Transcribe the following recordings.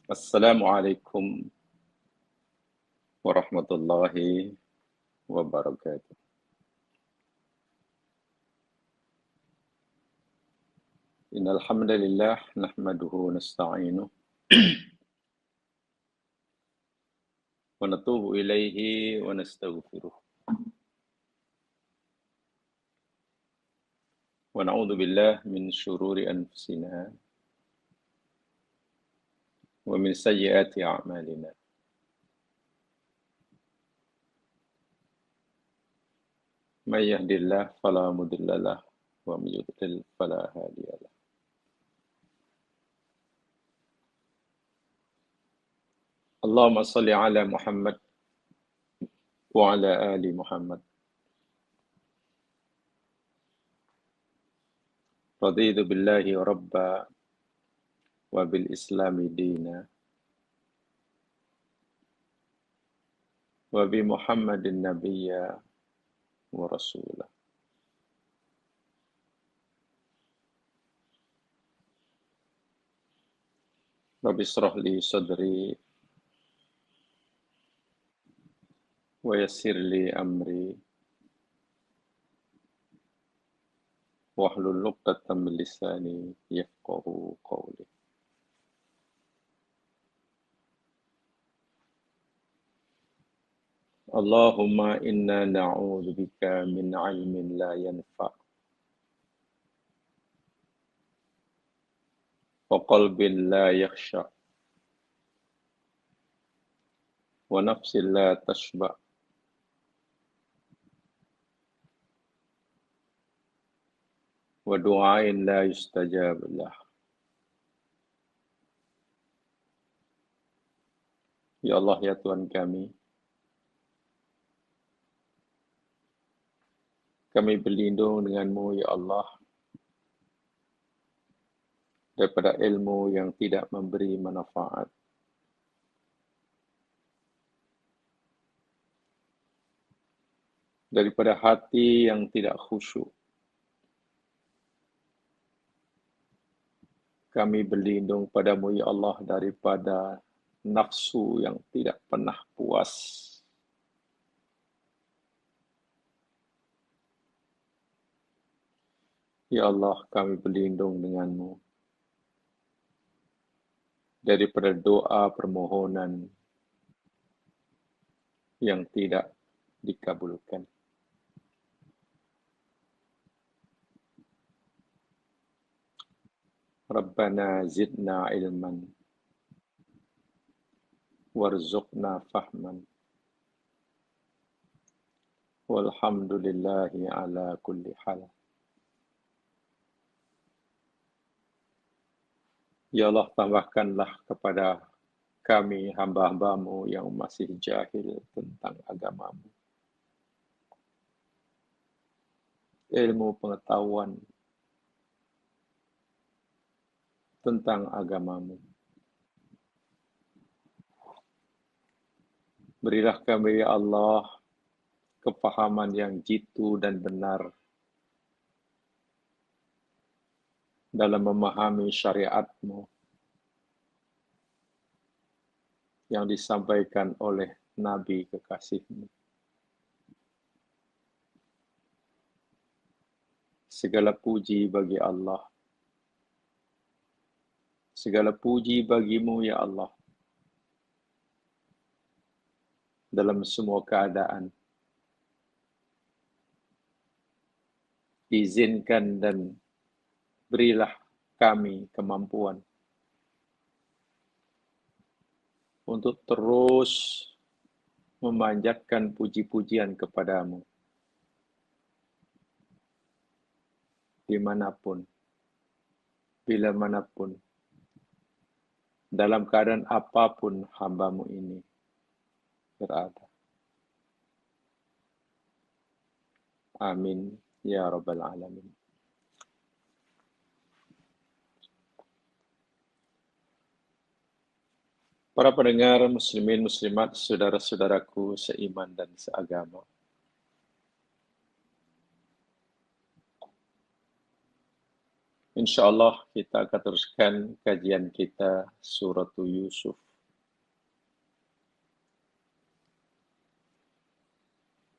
Assalamualaikum warahmatullahi wabarakatuh. Innal hamdalillah nahmaduhu wa nasta'inuhu wa natubu ilaihi wa nastaghfiruh. Wa na'udzu billahi min syururi anfusina wa min sayyiati a'malina. May yahdihillahu fala mudilla lahu wa may yudlil fala hadiya lahu. Allahumma shalli ala Muhammad wa ala ali Muhammad. Raditu billahi rabba wa bil islami dina wa bi Muhammadin nabiyya wa rasulah. Rabbi israh li sadri wa yassir li amri wahlul 'uqdatam min lisani yafqahu qawli. Allahumma inna na'udzu bika min 'ilmin la yanfa' wa qalbin la yakhsha' wa nafsin la tashba' wa du'ain la yustajab lah. Ya Allah, ya Tuhan kami berlindung dengan-Mu, ya Allah, daripada ilmu yang tidak memberi manfaat, daripada hati yang tidak khusyuk. Kami berlindung padamu, ya Allah, daripada nafsu yang tidak pernah puas. Ya Allah, kami berlindung dengan-Mu daripada doa permohonan yang tidak dikabulkan. Rabbana zidna ilman warzuqna fahman walhamdulillahi ala kulli hal. Ya Allah, tambahkanlah kepada kami hamba-hamba-Mu yang masih jahil tentang agama-Mu ilmu pengetahuan tentang agama-Mu. Berilah kami, ya Allah, kepahaman yang jitu dan benar dalam memahami syariat-Mu yang disampaikan oleh Nabi kekasih-Mu. Segala puji bagi Allah. Segala puji bagi-Mu, ya Allah, dalam semua keadaan. Izinkan dan berilah kami kemampuan untuk terus memanjatkan puji-pujian kepadamu dimanapun, bila manapun, dalam keadaan apapun hamba-Mu ini berada. Amin ya rabbal alamin. Para pendengar muslimin muslimat, saudara-saudaraku seiman dan seagama. InsyaAllah kita akan teruskan kajian kita Surah Yusuf.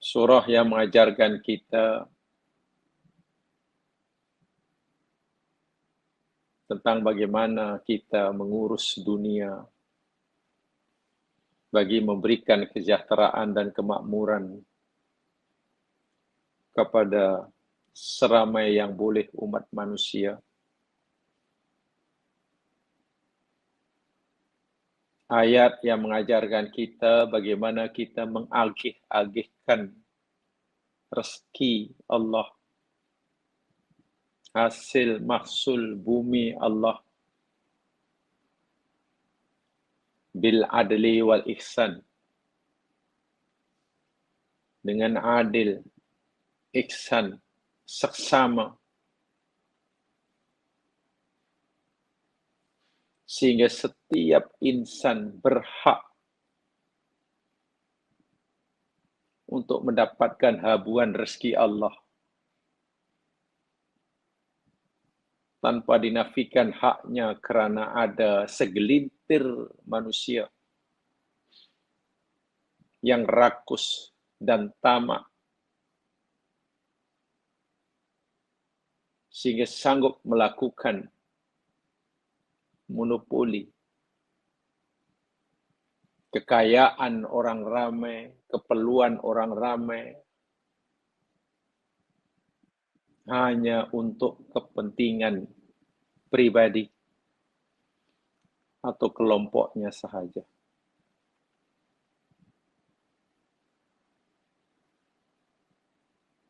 Surah yang mengajarkan kita tentang bagaimana kita mengurus dunia bagi memberikan kesejahteraan dan kemakmuran kepada seramai yang boleh umat manusia. Ayat yang mengajarkan kita bagaimana kita mengagih-agihkan rezeki Allah, hasil mahsul bumi Allah, bil adli wal ihsan, dengan adil, ihsan, seksama, sehingga setiap insan berhak untuk mendapatkan habuan rezeki Allah tanpa dinafikan haknya kerana ada segelintir manusia yang rakus dan tamak sehingga sanggup melakukan monopoli kekayaan orang ramai, keperluan orang ramai hanya untuk kepentingan pribadi atau kelompoknya sahaja.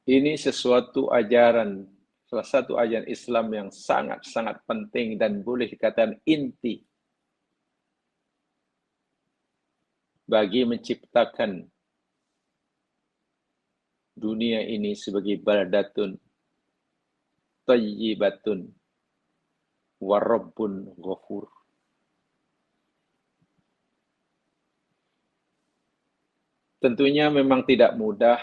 Ini salah satu ajaran Islam yang sangat-sangat penting dan boleh dikatakan inti bagi menciptakan dunia ini sebagai baldatun thayyibatun wa rabbun ghafur. Tentunya memang tidak mudah,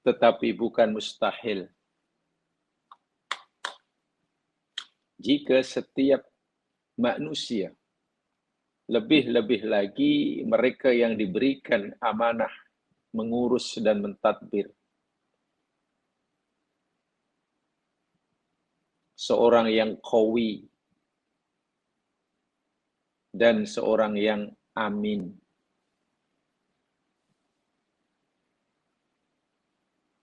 tetapi bukan mustahil jika setiap manusia, lebih-lebih lagi mereka yang diberikan amanah mengurus dan mentadbir, seorang yang qawi dan seorang yang amin,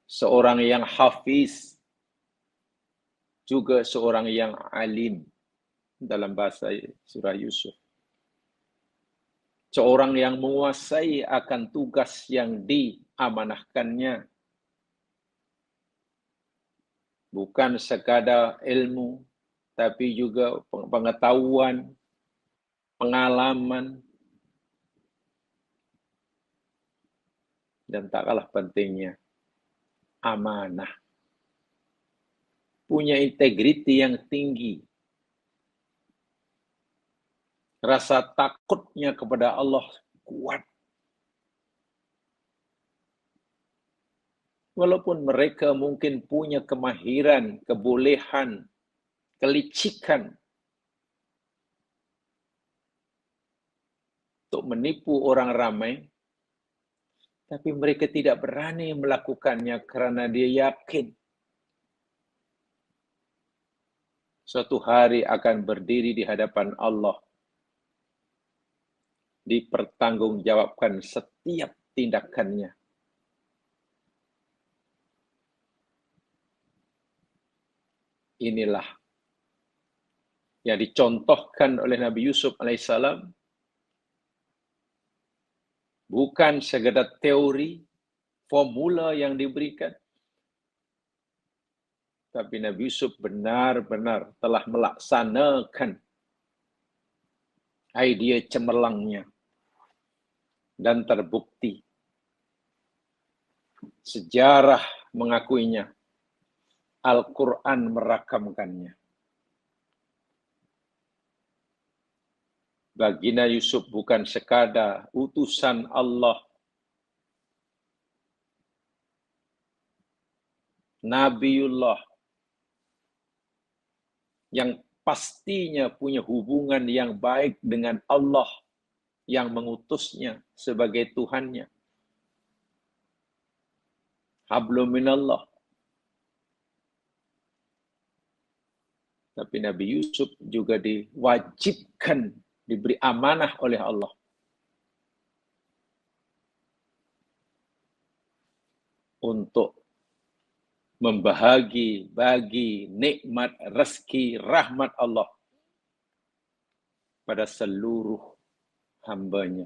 seorang yang hafiz, juga seorang yang alim dalam bahasa surah Yusuf. Seorang yang menguasai akan tugas yang diamanahkannya. Bukan sekadar ilmu, tapi juga pengetahuan, pengalaman, dan tak kalah pentingnya, amanah. Punya integriti yang tinggi. Rasa takutnya kepada Allah kuat. Walaupun mereka mungkin punya kemahiran, kebolehan, kelicikan untuk menipu orang ramai, tapi mereka tidak berani melakukannya kerana dia yakin suatu hari akan berdiri di hadapan Allah, dipertanggungjawabkan setiap tindakannya. Inilah yang dicontohkan oleh Nabi Yusuf alaihissalam, bukan sekadar teori, formula yang diberikan, tapi Nabi Yusuf benar-benar telah melaksanakan idea cemerlangnya dan terbukti. Sejarah mengakuinya, Al-Quran merakamkannya. Baginda Yusuf bukan sekadar utusan Allah, Nabiullah yang pastinya punya hubungan yang baik dengan Allah yang mengutusnya sebagai Tuhannya. Hablum minallah. Tapi Nabi Yusuf juga diwajibkan, diberi amanah oleh Allah untuk bagi nikmat, rezeki, rahmat Allah pada seluruh hambanya.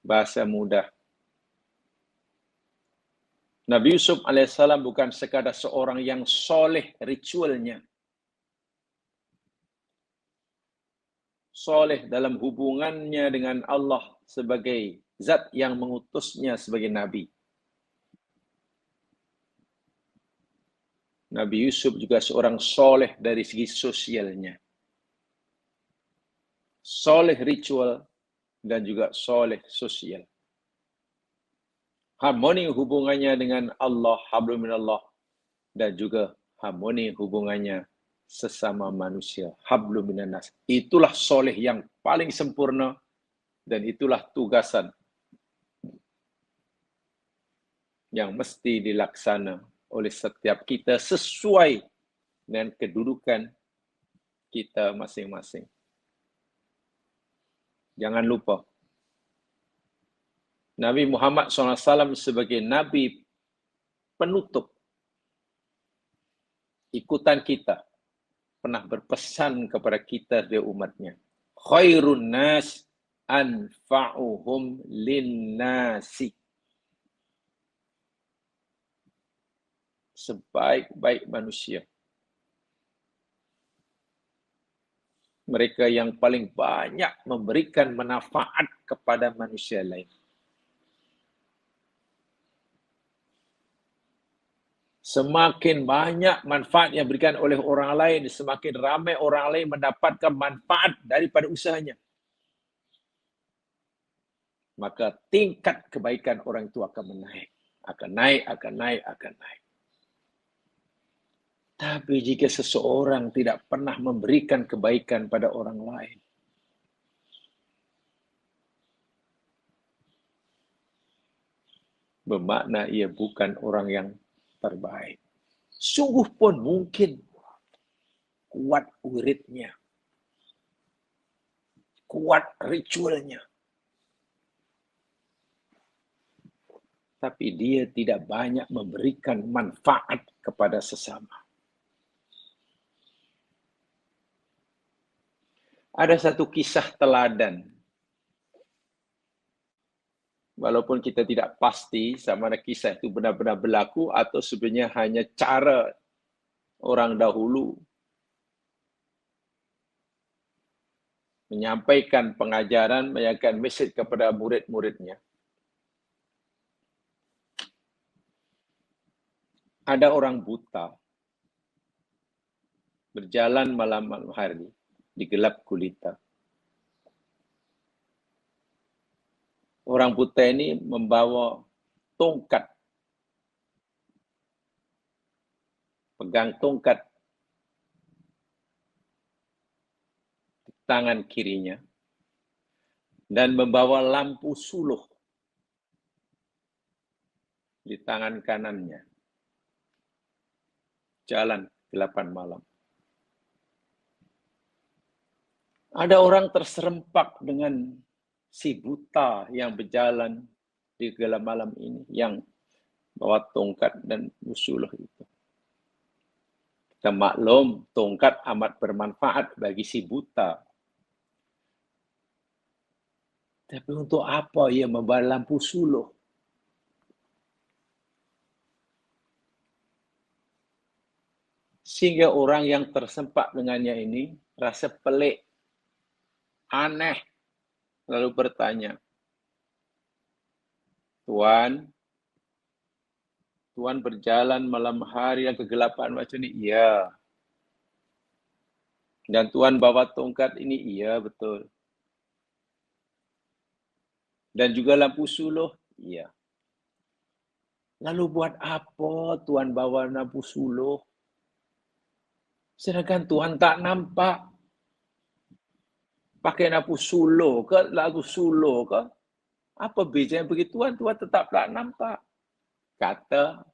Bahasa mudah. Nabi Yusuf alaihissalam bukan sekadar seorang yang soleh ritualnya. Soleh dalam hubungannya dengan Allah sebagai zat yang mengutusnya sebagai Nabi. Nabi Yusuf juga seorang soleh dari segi sosialnya. Soleh ritual dan juga soleh sosial. Harmoni hubungannya dengan Allah, hablum minallah, dan juga harmoni hubungannya sesama manusia, hablum minannas. Itulah soleh yang paling sempurna dan itulah tugasan yang mesti dilaksana oleh setiap kita sesuai dengan kedudukan kita masing-masing. Jangan lupa, Nabi Muhammad SAW sebagai Nabi penutup ikutan kita pernah berpesan kepada kita dari umatnya. Khairun nas anfa'uhum linnasi. Sebaik-baik manusia. Mereka yang paling banyak memberikan manfaat kepada manusia lain. Semakin banyak manfaat yang diberikan oleh orang lain, semakin ramai orang lain mendapatkan manfaat daripada usahanya. Maka tingkat kebaikan orang itu akan menaik. Akan naik. Tapi jika seseorang tidak pernah memberikan kebaikan pada orang lain, bermakna ia bukan orang yang terbaik. Sungguh pun mungkin kuat wiridnya, kuat ritualnya, tapi dia tidak banyak memberikan manfaat kepada sesama. Ada satu kisah teladan. Walaupun kita tidak pasti sama ada kisah itu benar-benar berlaku atau sebenarnya hanya cara orang dahulu menyampaikan pengajaran, menyampaikan mesej kepada murid-muridnya. Ada orang buta berjalan malam hari di gelap gulita. Orang buta ini membawa tongkat, pegang tongkat di tangan kirinya, dan membawa lampu suluh di tangan kanannya. Jalan gelapan malam. Ada orang terserempak dengan si buta yang berjalan di gelap malam ini, yang bawa tongkat dan suluh itu. Kita maklum, tongkat amat bermanfaat bagi si buta. Tapi untuk apa ia membawa lampu suluh? Sehingga orang yang tersempak dengannya ini rasa pelik, aneh, lalu bertanya, Tuan berjalan malam hari yang kegelapan macam ini? Iya. Dan Tuan bawa tongkat ini? Iya, betul. Dan juga lampu suluh? Iya. Lalu buat apa Tuhan bawa lampu suluh? Sedangkan Tuhan tak nampak. Pakai lampu suluh ke, lagu suluh ke? Apa bezanya begituan? Tuhan tetap tak nampak. Kata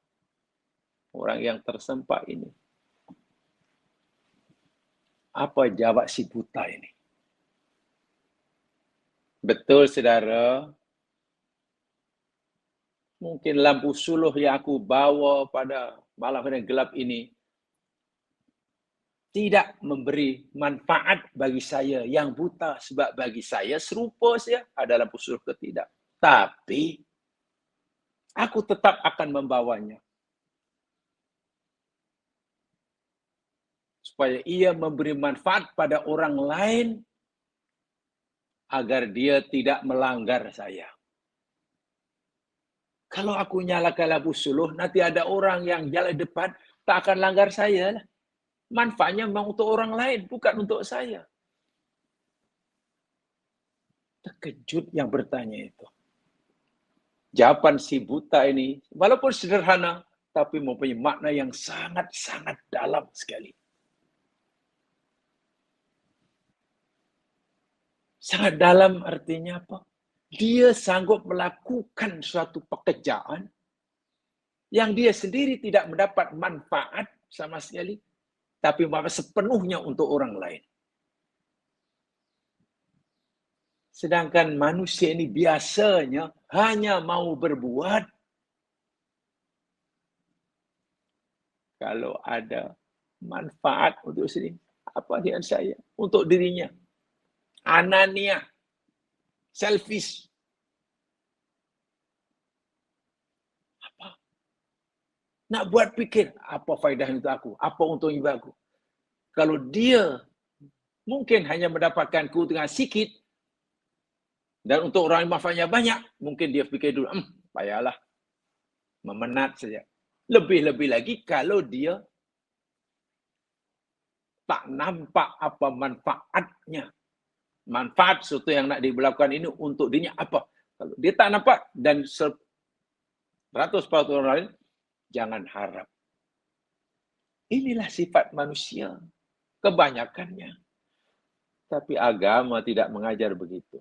orang yang tersempak ini. Apa jawab si buta ini? Betul, saudara. Mungkin lampu suluh yang aku bawa pada malam yang gelap ini tidak memberi manfaat bagi saya yang buta. Sebab bagi saya serupa saja ada lampu suluh ke tidak. Tapi aku tetap akan membawanya. Supaya ia memberi manfaat pada orang lain agar dia tidak melanggar saya. Kalau aku nyalakan lampu suluh, nanti ada orang yang jalan depan tak akan langgar saya. Manfaatnya memang untuk orang lain, bukan untuk saya. Terkejut yang bertanya itu. Jawaban si buta ini, walaupun sederhana, tapi mempunyai makna yang sangat-sangat dalam sekali. Sangat dalam artinya apa? Dia sanggup melakukan suatu pekerjaan yang dia sendiri tidak mendapat manfaat sama sekali, tapi sepenuhnya untuk orang lain. Sedangkan manusia ini biasanya hanya mau berbuat kalau ada manfaat untuk sendiri. Apa dengan saya? Untuk dirinya. Anania. Selfish. Apa? Nak buat pikir, apa faedah untuk aku? Apa untungnya aku? Kalau dia mungkin hanya mendapatkan keuntungan sikit, dan untuk orang yang manfaatnya banyak, mungkin dia fikir dulu, payahlah, memenat saja. Lebih-lebih lagi kalau dia tak nampak apa manfaatnya. Manfaat sesuatu yang nak dilakukan ini untuk dirinya apa. Kalau dia tak nampak dan 100% orang lain, jangan harap. Inilah sifat manusia. Kebanyakannya. Tapi agama tidak mengajar begitu.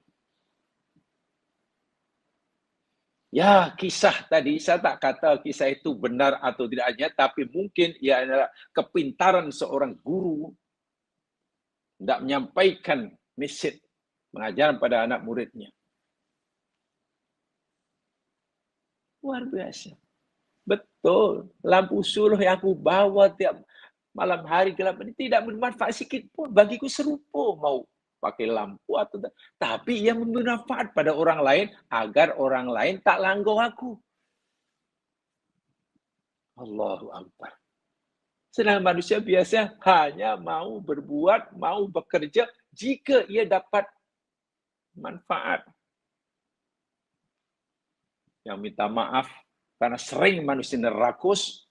Ya, kisah tadi, saya tak kata kisah itu benar atau tidaknya, tapi mungkin ia adalah kepintaran seorang guru tidak menyampaikan mesej mengajar pada anak muridnya. Luar biasa. Betul. Lampu suluh yang aku bawa tiap malam hari gelap ini tidak bermanfaat sedikit pun. Bagiku serupa mau pakai lampu atau tak. Tapi ia memberi manfaat pada orang lain agar orang lain tak langgar aku. Allahu Akbar. Sedangkan manusia biasa hanya mau berbuat, mau bekerja jika ia dapat manfaat. Yang minta maaf karena sering manusia nerakus,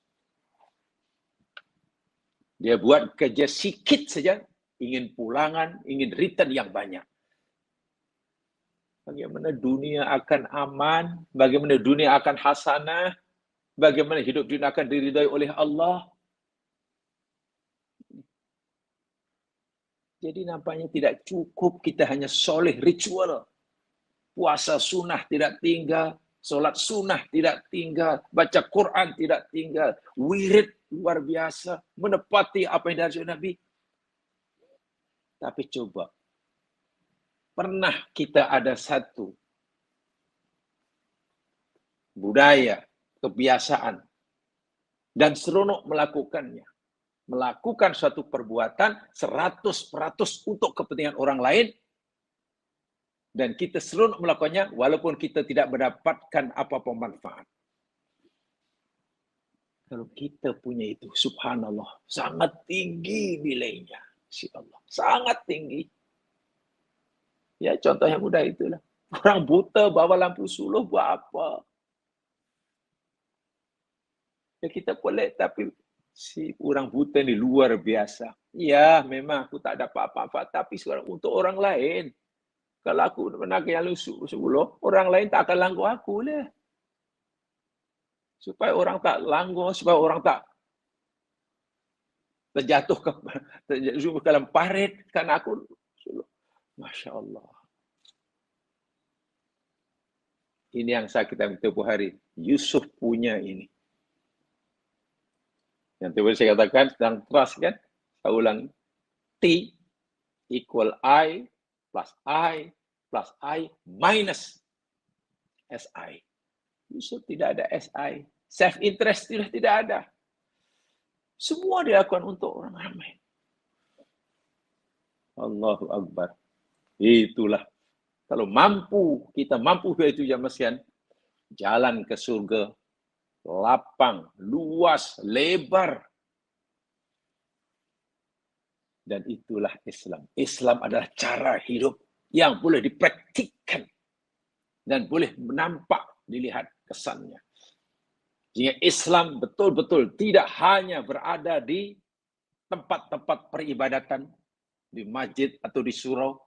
dia buat kerja sikit saja, ingin pulangan, ingin return yang banyak. Bagaimana dunia akan aman, bagaimana dunia akan hasanah, bagaimana hidup dunia akan diridai oleh Allah. Jadi nampaknya tidak cukup kita hanya soleh ritual. Puasa sunnah tidak tinggal, solat sunnah tidak tinggal, baca Quran tidak tinggal, wirid luar biasa, menepati apa yang dari Nabi. Tapi coba, pernah kita ada satu budaya, kebiasaan, dan seronok melakukannya. Melakukan suatu perbuatan 100% untuk kepentingan orang lain, dan kita seronok melakukannya walaupun kita tidak mendapatkan apa-apa manfaat. Kalau kita punya itu, subhanallah, sangat tinggi nilainya. Si Allah, sangat tinggi. Ya, contoh yang mudah itulah. Orang buta bawa lampu suluh buat apa? Ya kita boleh, tapi si orang buta ni luar biasa. Ya, memang aku tak dapat apa-apa, tapi sekarang untuk orang lain. Kalau aku nak yang suluh, orang lain tak akan langgar aku lah. supaya orang tak langgar, supaya orang tak terjatuh ke dalam parit. Karena aku, Masya Allah. Ini yang kita tempuh hari. Yusuf punya ini. Yang tiba saya katakan, sedang trust kan? Saya ulang. T equal I plus I plus I minus SI. Yusuf tidak ada SI. Self-interest tidak ada. Semua dilakukan untuk orang ramai. Allahu Akbar. Itulah. Kalau kita mampu itu ya Mesian, jalan ke surga, lapang, luas, lebar. Dan itulah Islam. Islam adalah cara hidup yang boleh dipraktikkan dan boleh nampak, dilihat kesannya. Jika Islam betul-betul tidak hanya berada di tempat-tempat peribadatan, di masjid atau di surau.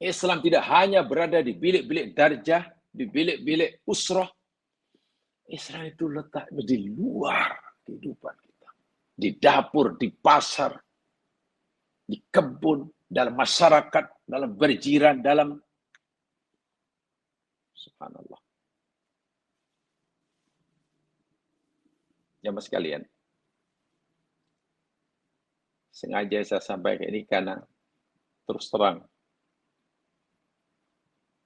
Islam tidak hanya berada di bilik-bilik darjah, di bilik-bilik usrah. Islam itu letak di luar kehidupan kita. Di dapur, di pasar, di kebun, dalam masyarakat, dalam berjiran, dalam subhanallah. Jamaah sekalian, sengaja saya sampaikan ini karena terus terang,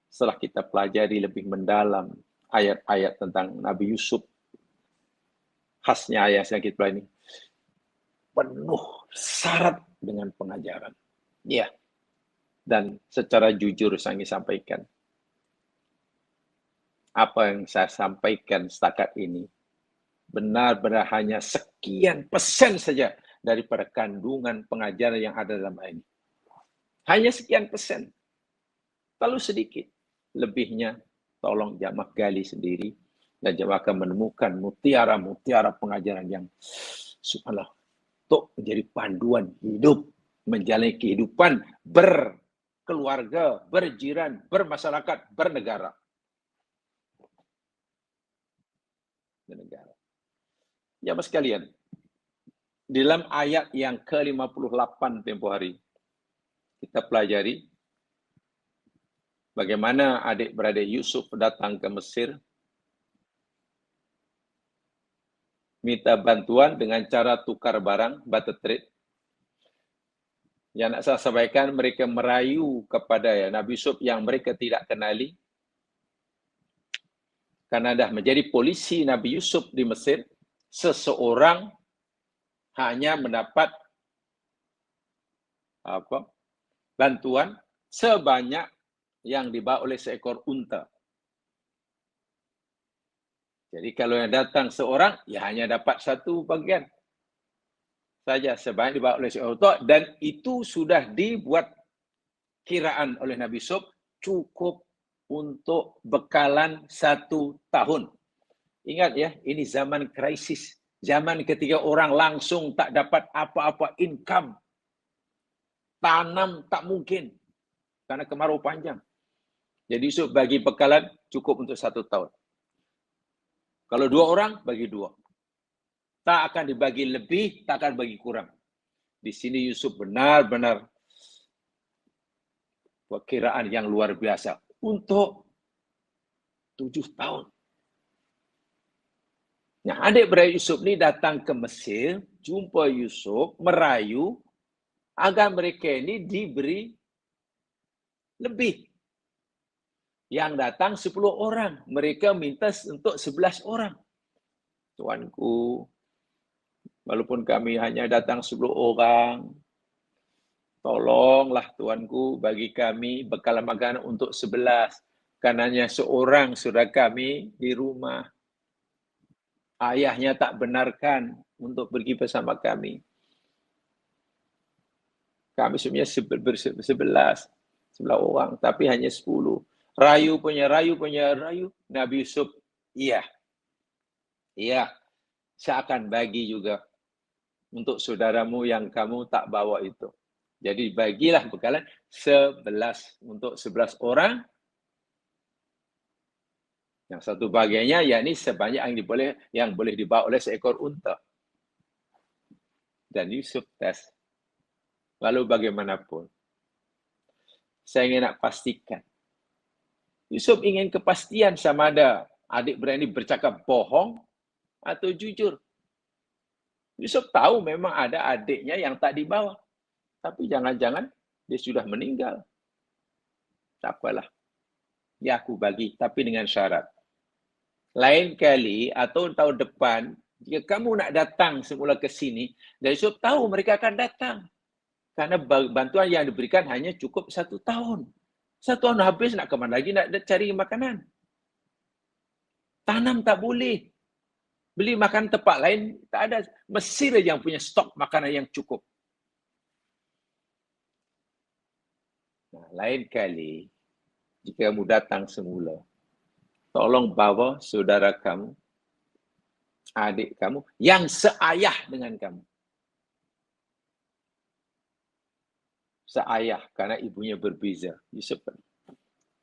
setelah kita pelajari lebih mendalam ayat-ayat tentang Nabi Yusuf, khasnya ayat yang kita pelajari, penuh syarat dengan pengajaran. Ya, dan secara jujur saya ingin sampaikan, apa yang saya sampaikan setakat ini, benar-benar hanya sekian persen saja daripada kandungan pengajaran yang ada dalam ayat ini. Hanya sekian persen. Terlalu sedikit. Lebihnya, tolong jamaah gali sendiri. Dan jamaah akan menemukan mutiara-mutiara pengajaran yang subhanallah, untuk menjadi panduan hidup, menjalani kehidupan berkeluarga, berjiran, bermasyarakat, bernegara. Jamaah sekalian, dalam ayat yang ke-58 tempoh hari, kita pelajari bagaimana adik-beradik Yusuf datang ke Mesir, minta bantuan dengan cara tukar barang, barter trade. Yang nak saya sampaikan, mereka merayu kepada Nabi Yusuf yang mereka tidak kenali, karena dah menjadi polisi Nabi Yusuf di Mesir, seseorang hanya mendapat bantuan sebanyak yang dibawa oleh seekor unta. Jadi kalau yang datang seorang, ya hanya dapat satu bagian saja, sebanyak dibawa oleh seekor unta, dan itu sudah dibuat kiraan oleh Nabi Yusuf cukup untuk bekalan 1 tahun. Ingat ya, ini zaman krisis. Zaman ketika orang langsung tak dapat apa-apa income. Tanam tak mungkin. Karena kemarau panjang. Jadi Yusuf bagi bekalan cukup untuk 1 tahun. Kalau 2 orang, bagi 2. Tak akan dibagi lebih, tak akan bagi kurang. Di sini Yusuf benar-benar perkiraan yang luar biasa. Untuk 7 tahun. Nah, adik-beradik Yusuf ini datang ke Mesir, jumpa Yusuf, merayu, agar mereka ini diberi lebih. Yang datang 10 orang, mereka minta untuk 11 orang. Tuanku, walaupun kami hanya datang 10 orang, tolonglah tuanku bagi kami bekal makanan untuk 11. Karena hanya seorang saudara kami di rumah. Ayahnya tak benarkan untuk pergi bersama kami. Kami sebenarnya 11 orang, tapi hanya 10. Rayu. Nabi Yusuf, iya, saya akan bagi juga untuk saudaramu yang kamu tak bawa itu. Jadi bagilah bekalan 11 untuk 11 orang. Yang satu bagiannya yakni sebanyak yang boleh dibawa oleh seekor unta. Dan Yusuf tes. Lalu bagaimanapun, saya ingin nak pastikan. Yusuf ingin kepastian sama ada adik berani bercakap bohong atau jujur. Yusuf tahu memang ada adiknya yang tak dibawa. Tapi jangan-jangan dia sudah meninggal. Tak apalah. Ya aku bagi, tapi dengan syarat. Lain kali atau tahun depan, jika kamu nak datang semula ke sini, dan Yusuf tahu mereka akan datang. Karena bantuan yang diberikan hanya cukup 1 tahun. 1 tahun habis, nak kemana lagi nak cari makanan? Tanam tak boleh. Beli makan tempat lain, tak ada. Mesir yang punya stok makanan yang cukup. Nah, lain kali, jika kamu datang semula, tolong bawa saudara kamu, adik kamu, yang seayah dengan kamu. Seayah, karena ibunya berbeza. Yusuf.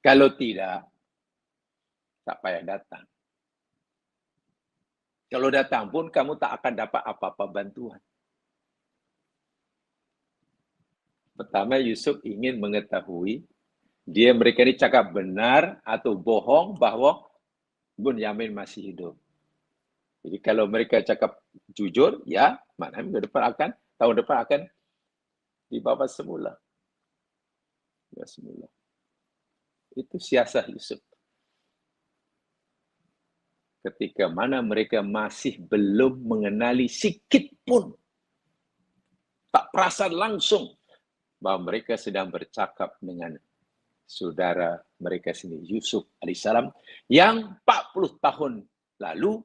Kalau tidak, tak payah datang. Kalau datang pun, kamu tak akan dapat apa-apa bantuan. Pertama, Yusuf ingin mengetahui, mereka ini cakap benar atau bohong bahwa Bunyamin masih hidup. Jadi kalau mereka cakap jujur, ya, maknanya tahun depan akan dibawa semula. Ya, semula. Itu siasat Yusuf. Ketika mana mereka masih belum mengenali sikit pun, tak perasan langsung bahwa mereka sedang bercakap dengan saudara mereka sendiri, Yusuf alaihissalam, yang 40 tahun lalu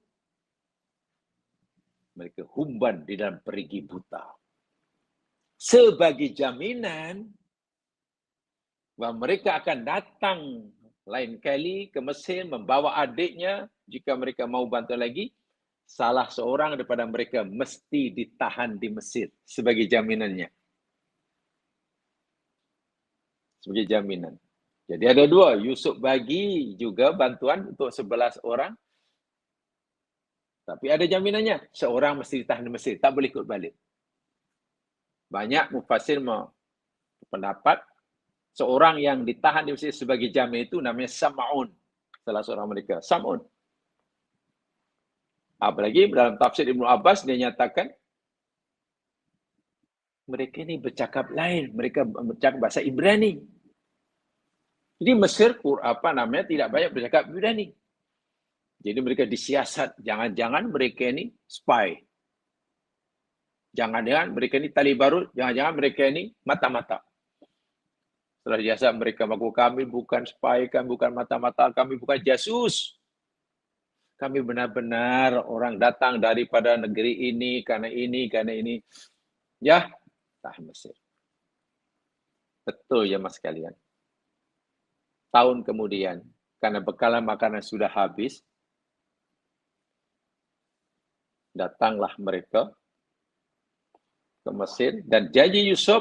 mereka humban di dalam perigi buta. Sebagai jaminan bahwa mereka akan datang lain kali ke Mesir membawa adiknya, jika mereka mau bantu lagi, salah seorang daripada mereka mesti ditahan di Mesir sebagai jaminannya. Sebagai jaminan. Jadi ada 2, Yusuf bagi juga bantuan untuk 11 orang, tapi ada jaminannya, seorang mesti ditahan di Mesir, tak boleh ikut balik. Banyak mufassir pendapat, seorang yang ditahan di Mesir sebagai jamin itu namanya Sam'un, salah seorang mereka, Sam'un. Apalagi dalam tafsir Ibnu Abbas, dia nyatakan, mereka ini bercakap lain, mereka bercakap bahasa Ibrani. Jadi Mesir, tidak banyak bercakap Ibrani. Jadi mereka disiasat, jangan-jangan mereka ini spy. Jangan-jangan mereka ini tali barut, jangan-jangan mereka ini mata-mata. Setelah jasa mereka mengaku, kami bukan spy, kami bukan mata-mata, kami bukan jasus. Kami benar-benar orang datang daripada negeri ini, karena ini. Ya, tahan Mesir. Betul ya mas kalian. Tahun kemudian, karena bekalan makanan sudah habis, datanglah mereka ke Mesir, dan janji Yusuf,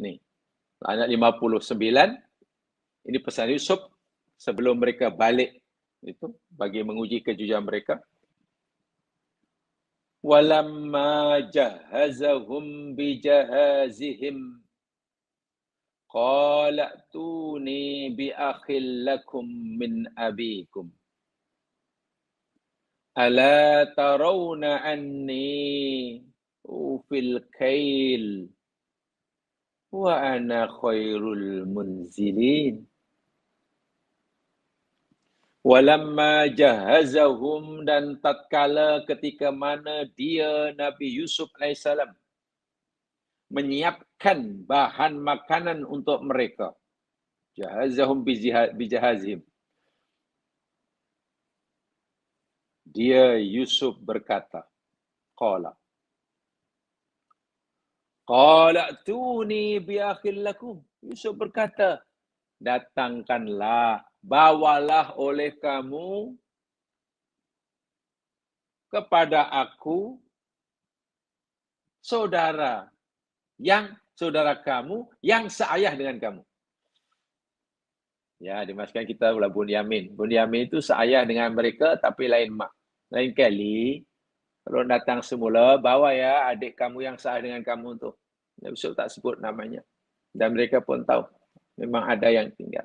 nih, ayat 59, ini pesan Yusuf sebelum mereka balik, itu bagi menguji kejujuran mereka. Walamma jahazahum bijahazihim qala tuni bi akhil lakum min abikum ala tarawna anni ufil kail wa ana khairul munzilin. Walamma jahazahum, dan tatkala ketika mana dia Nabi Yusuf alaihissalam menyiapkan bahan makanan untuk mereka. Jahazahum bijahazihim. Dia Yusuf berkata, qala tuni bi akhil lakum. Yusuf berkata, datangkanlah, bawalah oleh kamu kepada aku saudara kamu yang seayah dengan kamu. Ya, dimasukkan kita pula Bunyamin. Bunyamin itu seayah dengan mereka tapi lain mak. Lain kali, kalau datang semula, bawa ya adik kamu yang seayah dengan kamu tu. Yusuf tak sebut namanya. Dan mereka pun tahu. Memang ada yang tinggal.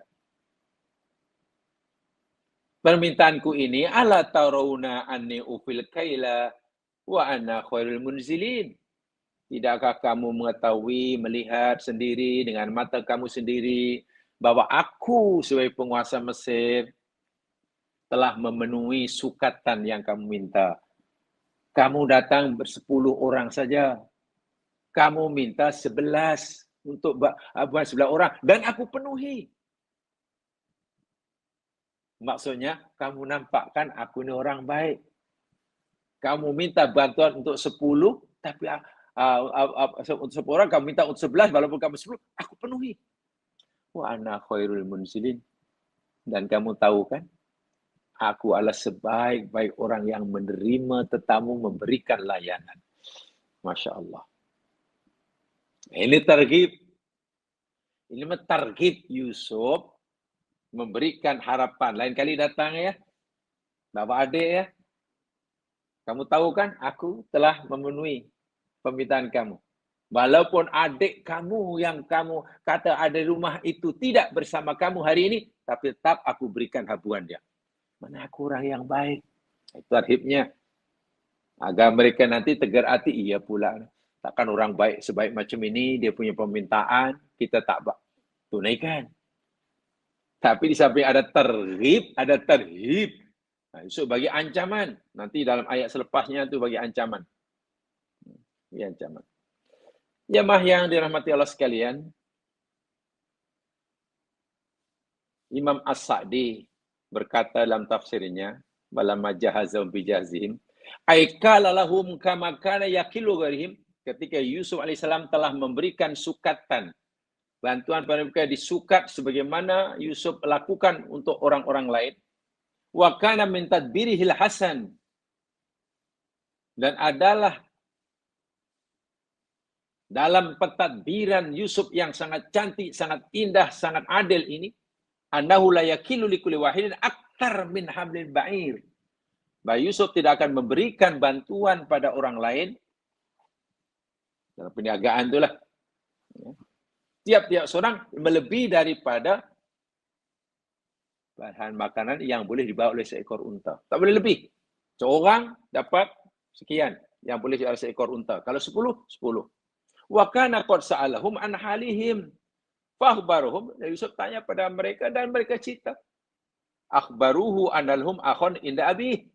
Permintaanku ini, ala tarawna anni ufil kaila wa ana khairul munzilin. Tidakkah kamu mengetahui, melihat sendiri dengan mata kamu sendiri bahwa aku sebagai penguasa Mesir telah memenuhi sukatan yang kamu minta. Kamu datang bersepuluh orang saja. Kamu minta 11 untuk bukan 11 orang dan aku penuhi. Maksudnya kamu nampakkan aku ni orang baik. Kamu minta bantuan untuk 10 tapi untuk 10 orang kamu minta untuk 11 walaupun kamu 10 aku penuhi. Wa ana khairul munzilin. Dan kamu tahu kan? Aku adalah sebaik-baik orang yang menerima tetamu, memberikan layanan. Masya Allah. Ini targhib. Ini targhib Yusuf memberikan harapan. Lain kali datang ya. Bapak adik ya. Kamu tahu kan, aku telah memenuhi permintaan kamu. Walaupun adik kamu yang kamu kata ada rumah itu tidak bersama kamu hari ini, tapi tetap aku berikan habuan dia. Mana aku orang yang baik. Itu tarhibnya. Agar mereka nanti tegar hati, iya pula. Takkan orang baik sebaik macam ini, dia punya permintaan, kita tak tunaikan. Tapi di samping ada terhib, ada terhib. Nah, Yusuf bagi ancaman. Nanti dalam ayat selepasnya tu bagi ancaman. Ini ancaman. Jemaah yang dirahmati Allah sekalian, Imam As-Sa'di berkata dalam tafsirnya, "Balamma jahazahum bijahzihim, aikala lahum kama kana yakilu gharihim." Ketika Yusuf alaihissalam telah memberikan sukatan, bantuan pada mereka disukat sebagaimana Yusuf lakukan untuk orang-orang lain. Wa kana min tadbirihil hasan. Dan adalah dalam pentadbiran Yusuf yang sangat cantik, sangat indah, sangat adil ini, annahu la yakilu likulli wahidin aktar min hamlil ba'ir. Bahwa Yusuf tidak akan memberikan bantuan pada orang lain dalam perniagaan itulah. Tiap-tiap seorang melebihi daripada bahan makanan yang boleh dibawa oleh seekor unta. Tak boleh lebih. Seorang dapat sekian yang boleh dibawa oleh seekor unta. Kalau 10, 10. Wa kana qad sa'alahum an halihim. Fakhbaruhum. Yusuf tanya pada mereka dan mereka cerita. Akhbaruhu analhum akhon inda abih.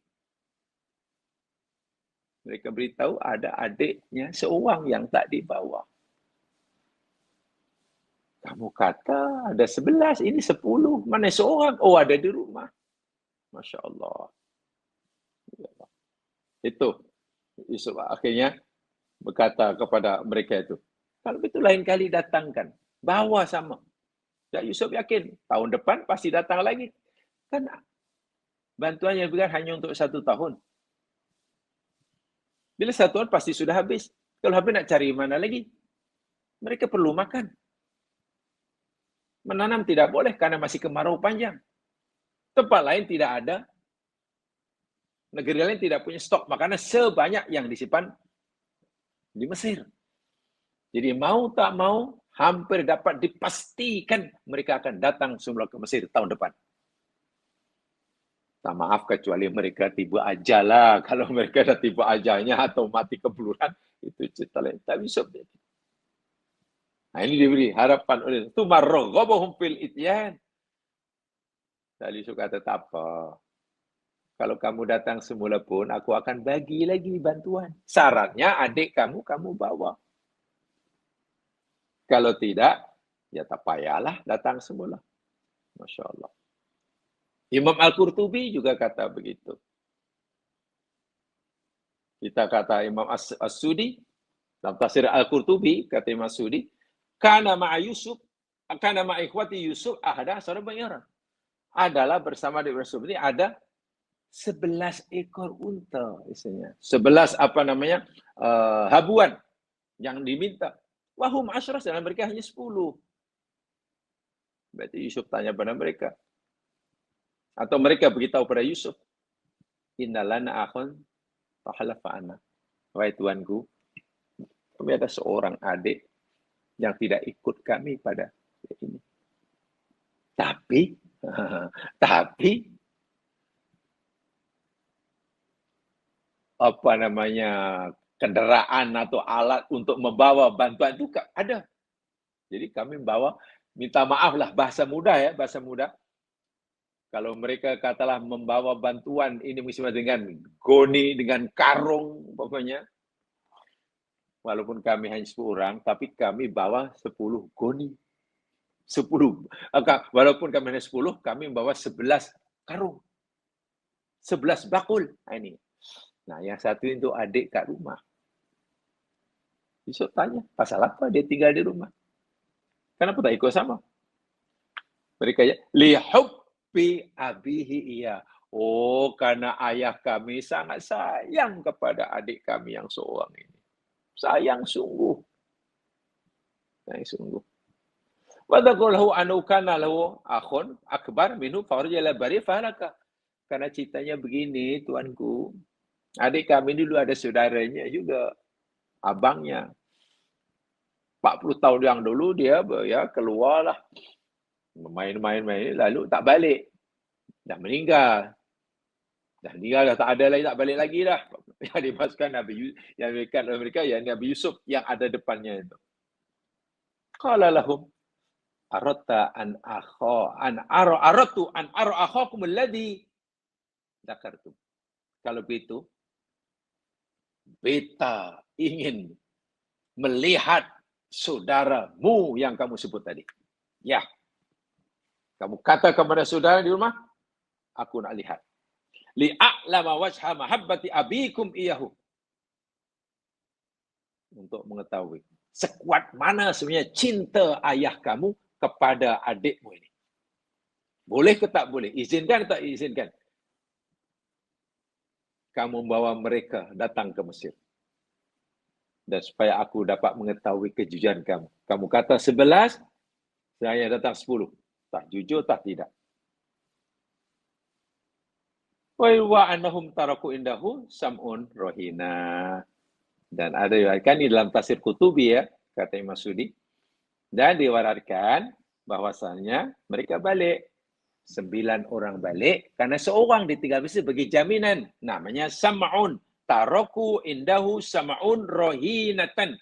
Mereka beritahu ada adiknya seorang yang tak dibawa. Kamu kata ada 11, ini 10. Mana seorang? Oh, ada di rumah. Masya Allah. Itu. Yusuf akhirnya berkata kepada mereka itu. Kalau itu lain kali datangkan. Bawa sama. Dan Yusuf yakin, tahun depan pasti datang lagi. Kan bantuan yang diberikan hanya untuk 1 tahun. Bila 1 tahun pasti sudah habis. Kalau habis nak cari mana lagi? Mereka perlu makan. Menanam tidak boleh karena masih kemarau panjang. Tempat lain tidak ada. Negeri lain tidak punya stok makanan sebanyak yang disimpan di Mesir. Jadi mau tak mau, hampir dapat dipastikan mereka akan datang semula ke Mesir tahun depan. Tak maaf kecuali mereka tiba ajal lah. Kalau mereka dah tiba ajalnya atau mati kebeluran, itu cerita lain. Tak bisa. Nah, ini diberi harapan oleh itu marghabahum fil ityan. Tadi Yusuf kata tak apa. Kalau kamu datang semula pun, aku akan bagi lagi bantuan. Syaratnya adik kamu bawa. Kalau tidak, ya tak payahlah datang semula. Masya Allah. Imam Al-Qurtubi juga kata begitu. Kita kata Imam As-Sudi, dalam tafsir Al-Qurtubi, kata Imam As-Sudi, kana ma'a Yusuf, kana ma'a ikhwati Yusuf, ahada sarabanyara. Adalah bersama dengan Yusuf ini ada 11 ekor unta isinya. 11 habuan yang diminta. Wahum asyras dan mereka hanya 10. Berarti Yusuf tanya pada mereka. Atau mereka beritahu pada Yusuf. Innalana akhun tahalafa'ana. Wahai Tuanku, kami ada seorang adik yang tidak ikut kami pada ini. Tapi apa namanya, kendaraan atau alat untuk membawa bantuan itu ada. Jadi kami bawa, minta maaf lah, bahasa mudah ya, bahasa mudah. Kalau mereka katalah membawa bantuan ini misalnya dengan goni, dengan karung, pokoknya. Walaupun kami hanya 10 orang, tapi kami bawa 10 goni. 10. Walaupun kami hanya 10, kami membawa 11 karung. 11 bakul. Nah, ini. Nah, yang satu itu adik kat rumah. Yusuf tanya, pasal apa dia tinggal di rumah? Kenapa tak ikut sama? Mereka ya, lihubbi abihi iya. Oh, karena ayah kami sangat sayang kepada adik kami yang seorang ini. Sayang sungguh. Sayang sungguh. Wadakullahu anukana lahu akhun akbar minhu farjala bari fahalaka. Karena ceritanya begini, Tuanku. Adik kami dulu ada saudaranya juga. Abangnya. 40 tahun yang dulu dia ya keluarlah. Main-main, lalu tak balik. Dah meninggal. Dah meninggal, dah tak ada lagi, tak balik lagi dah. Yang dimasukkan Nabi Yusuf yang ada depannya itu. Qala lahum aratta an akhakum alladhi dzakartum. Kalau begitu, beta ingin melihat saudaramu yang kamu sebut tadi. Ya. Kamu kata kepada saudara di rumah, aku nak lihat. Li'a'lama wajha mahabbati abikum iyahu. Untuk mengetahui sekuat mana sebenarnya cinta ayah kamu kepada adikmu ini. Boleh ke tak boleh? Izinkan ke tak izinkan? Kamu membawa mereka datang ke Mesir. Dan supaya aku dapat mengetahui kejujuran kamu. Kamu kata 11, saya datang 10. Tak jujur, tak tidak. Wa annahum taraku indahu sam'un rohina. Dan ada diriwayatkan di dalam tafsir Qutubi ya, kata Imam Sudi. Dan diwariskan bahwasanya mereka balik. 9 orang balik karena seorang ditinggal Mesir bagi jaminan. Namanya sam'un. Taraku indahu sam'un rohinatan.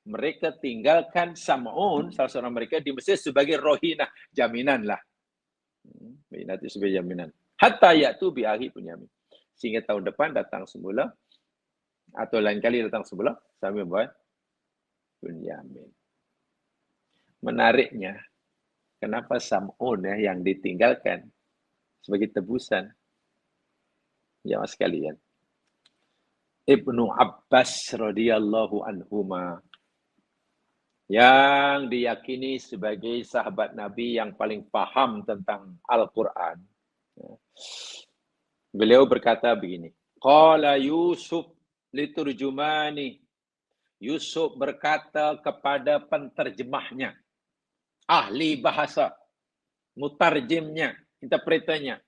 Mereka tinggalkan sam'un, salah seorang mereka di Mesir sebagai rohinah. Jaminan lah. Itu sebagai jaminan. Hatta ya'tu bi ahi Bunyamin. Sehingga tahun depan datang semula atau lain kali datang semula sambil membawa Bunyamin. Menariknya, kenapa Sam'un yang ditinggalkan sebagai tebusan? Jamaah sekalian. Ibnu Abbas radhiyallahu anhuma yang diyakini sebagai sahabat Nabi yang paling paham tentang Al-Quran. Beliau berkata begini, Qala Yusuf liturjumani. Yusuf berkata kepada penterjemahnya, ahli bahasa, mutarjimnya, interpreternya.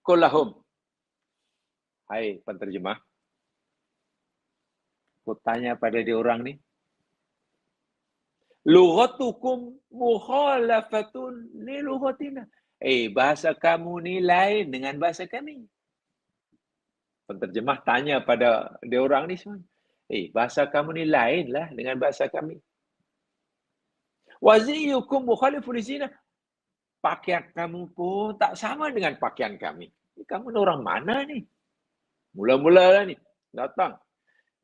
Qulahum. Hai penterjemah. Aku tanya pada dia orang ni. Lughatukum mukhalafatun li lughatina. Bahasa kamu ni lain dengan bahasa kami. Penterjemah tanya pada dia orang ni semua. Bahasa kamu ni lain lah dengan bahasa kami. Waziyukum mukhalifun zina. Pakaian kamu pun tak sama dengan pakaian kami. Kamu ni orang mana ni? Mula-mula lah ni. Datang.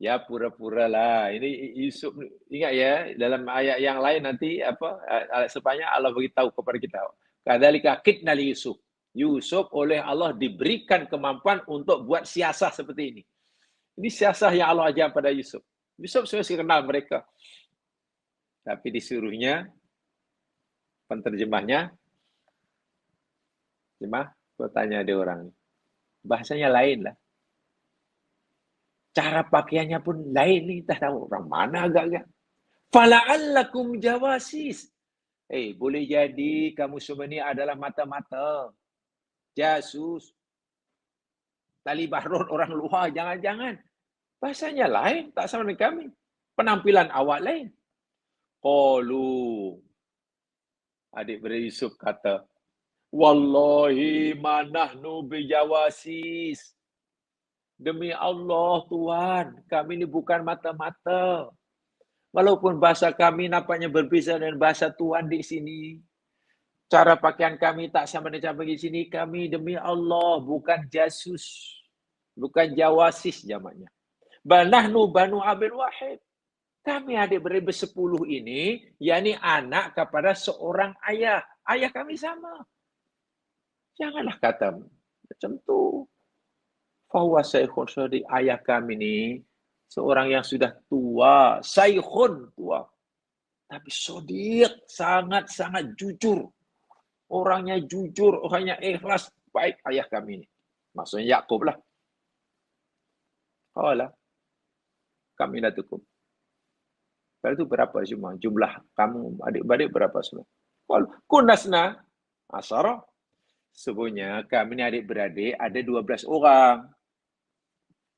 Ya pura-pura lah. Ini Yusuf, ingat ya, dalam ayat yang lain nanti, ayat sepanjang Allah beritahu kepada kita. Kadzalika qidna li Yusuf. Yusuf oleh Allah diberikan kemampuan untuk buat siasah seperti ini. Ini siasah yang Allah ajar pada Yusuf. Yusuf sebenarnya kenal mereka. Tapi disuruhnya, penterjemahnya, bertanya dia orang. Bahasanya lain lah. Cara pakaiannya pun lain ni. Tak tahu orang mana agak-agak. Fala'allakum jawasis. Boleh jadi kamu semua ni adalah mata-mata, jasus, tali barut orang luar, jangan-jangan. Bahasanya lain, tak sama dengan kami. Penampilan awak lain. Qalu, adik-beradik Yusuf kata, wallahi ma nahnu bijawasis. Demi Allah Tuhan, kami ni bukan mata-mata. Walaupun bahasa kami nampaknya berbeza dengan bahasa Tuhan di sini. Cara pakaian kami tak sama dengan cara di sini. Kami demi Allah bukan jasus. Bukan jawasis jamaknya. Bal nahnu banu abin wahid. Kami adik-beradik bersepuluh ini, yakni anak kepada seorang ayah. Ayah kami sama. Janganlah kata macam tu. Fahuwa saikhun sadiq. Ayah kami ni seorang yang sudah tua, saikhun tua. Tapi sadiq, sangat-sangat jujur. Orangnya jujur, orangnya ikhlas. Baik ayah kami ni. Maksudnya Yaqub lah. Qala, kami dah cukup. Kalau itu berapa semua? Jumlah kamu adik-adik berapa semua? Kunasna asara. Sebenarnya kami ni adik-beradik ada 12 orang.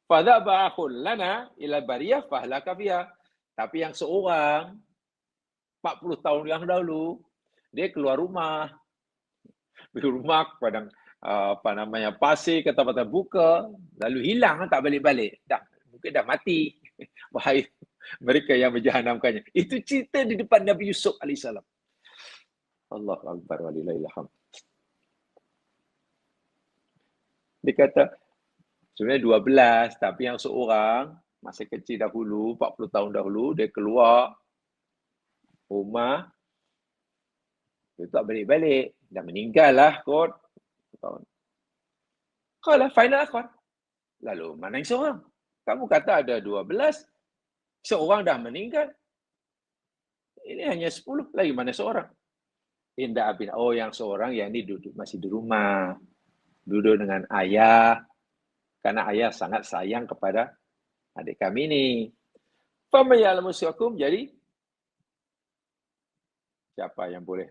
Fadhaba akhun lana ila bariyah fahlaka fiha. Tapi yang seorang 40 tahun yang dahulu dia keluar rumah. Di rumah padang pasir ke tempat buka, lalu hilang tak balik-balik. Dah mungkin dah mati. Wahai mereka yang menjahanamkannya. Itu cerita di depan Nabi Yusuf alaihissalam. Allahu akbar walillahil hamd. Dia kata sebenarnya 12, tapi yang seorang masa kecil dahulu, 40 tahun dahulu, dia keluar rumah, dia tak balik-balik. Dah meninggal lah kot. Kalau final akhwan. Lalu mana yang seorang? Kamu kata ada 12, seorang dah meninggal. Ini hanya 10, lagi mana seorang? Indah abin. Oh, yang seorang yang ini duduk masih di rumah. Duduk dengan ayah. Karena ayah sangat sayang kepada adik kami ini. Famayal musyakum. Jadi, siapa yang boleh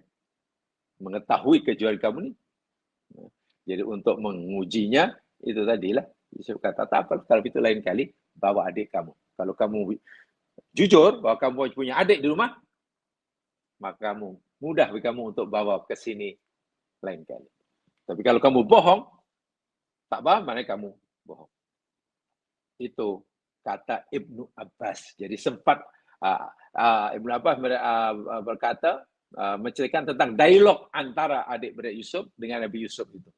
mengetahui kejuan kamu ni? Jadi untuk mengujinya, itu tadilah. Yusuf kata, tak apa, kalau itu lain kali, bawa adik kamu. Kalau kamu jujur bahwa kamu punya adik di rumah, maka kamu mudah bagi kamu untuk bawa ke sini lain kali. Tapi kalau kamu bohong, tak apa, mana kamu bohong. Itu kata Ibnu Abbas. Jadi sempat Ibnu Abbas berkata, menceritakan tentang dialog antara adik-beradik Yusuf dengan Nabi Yusuf itu.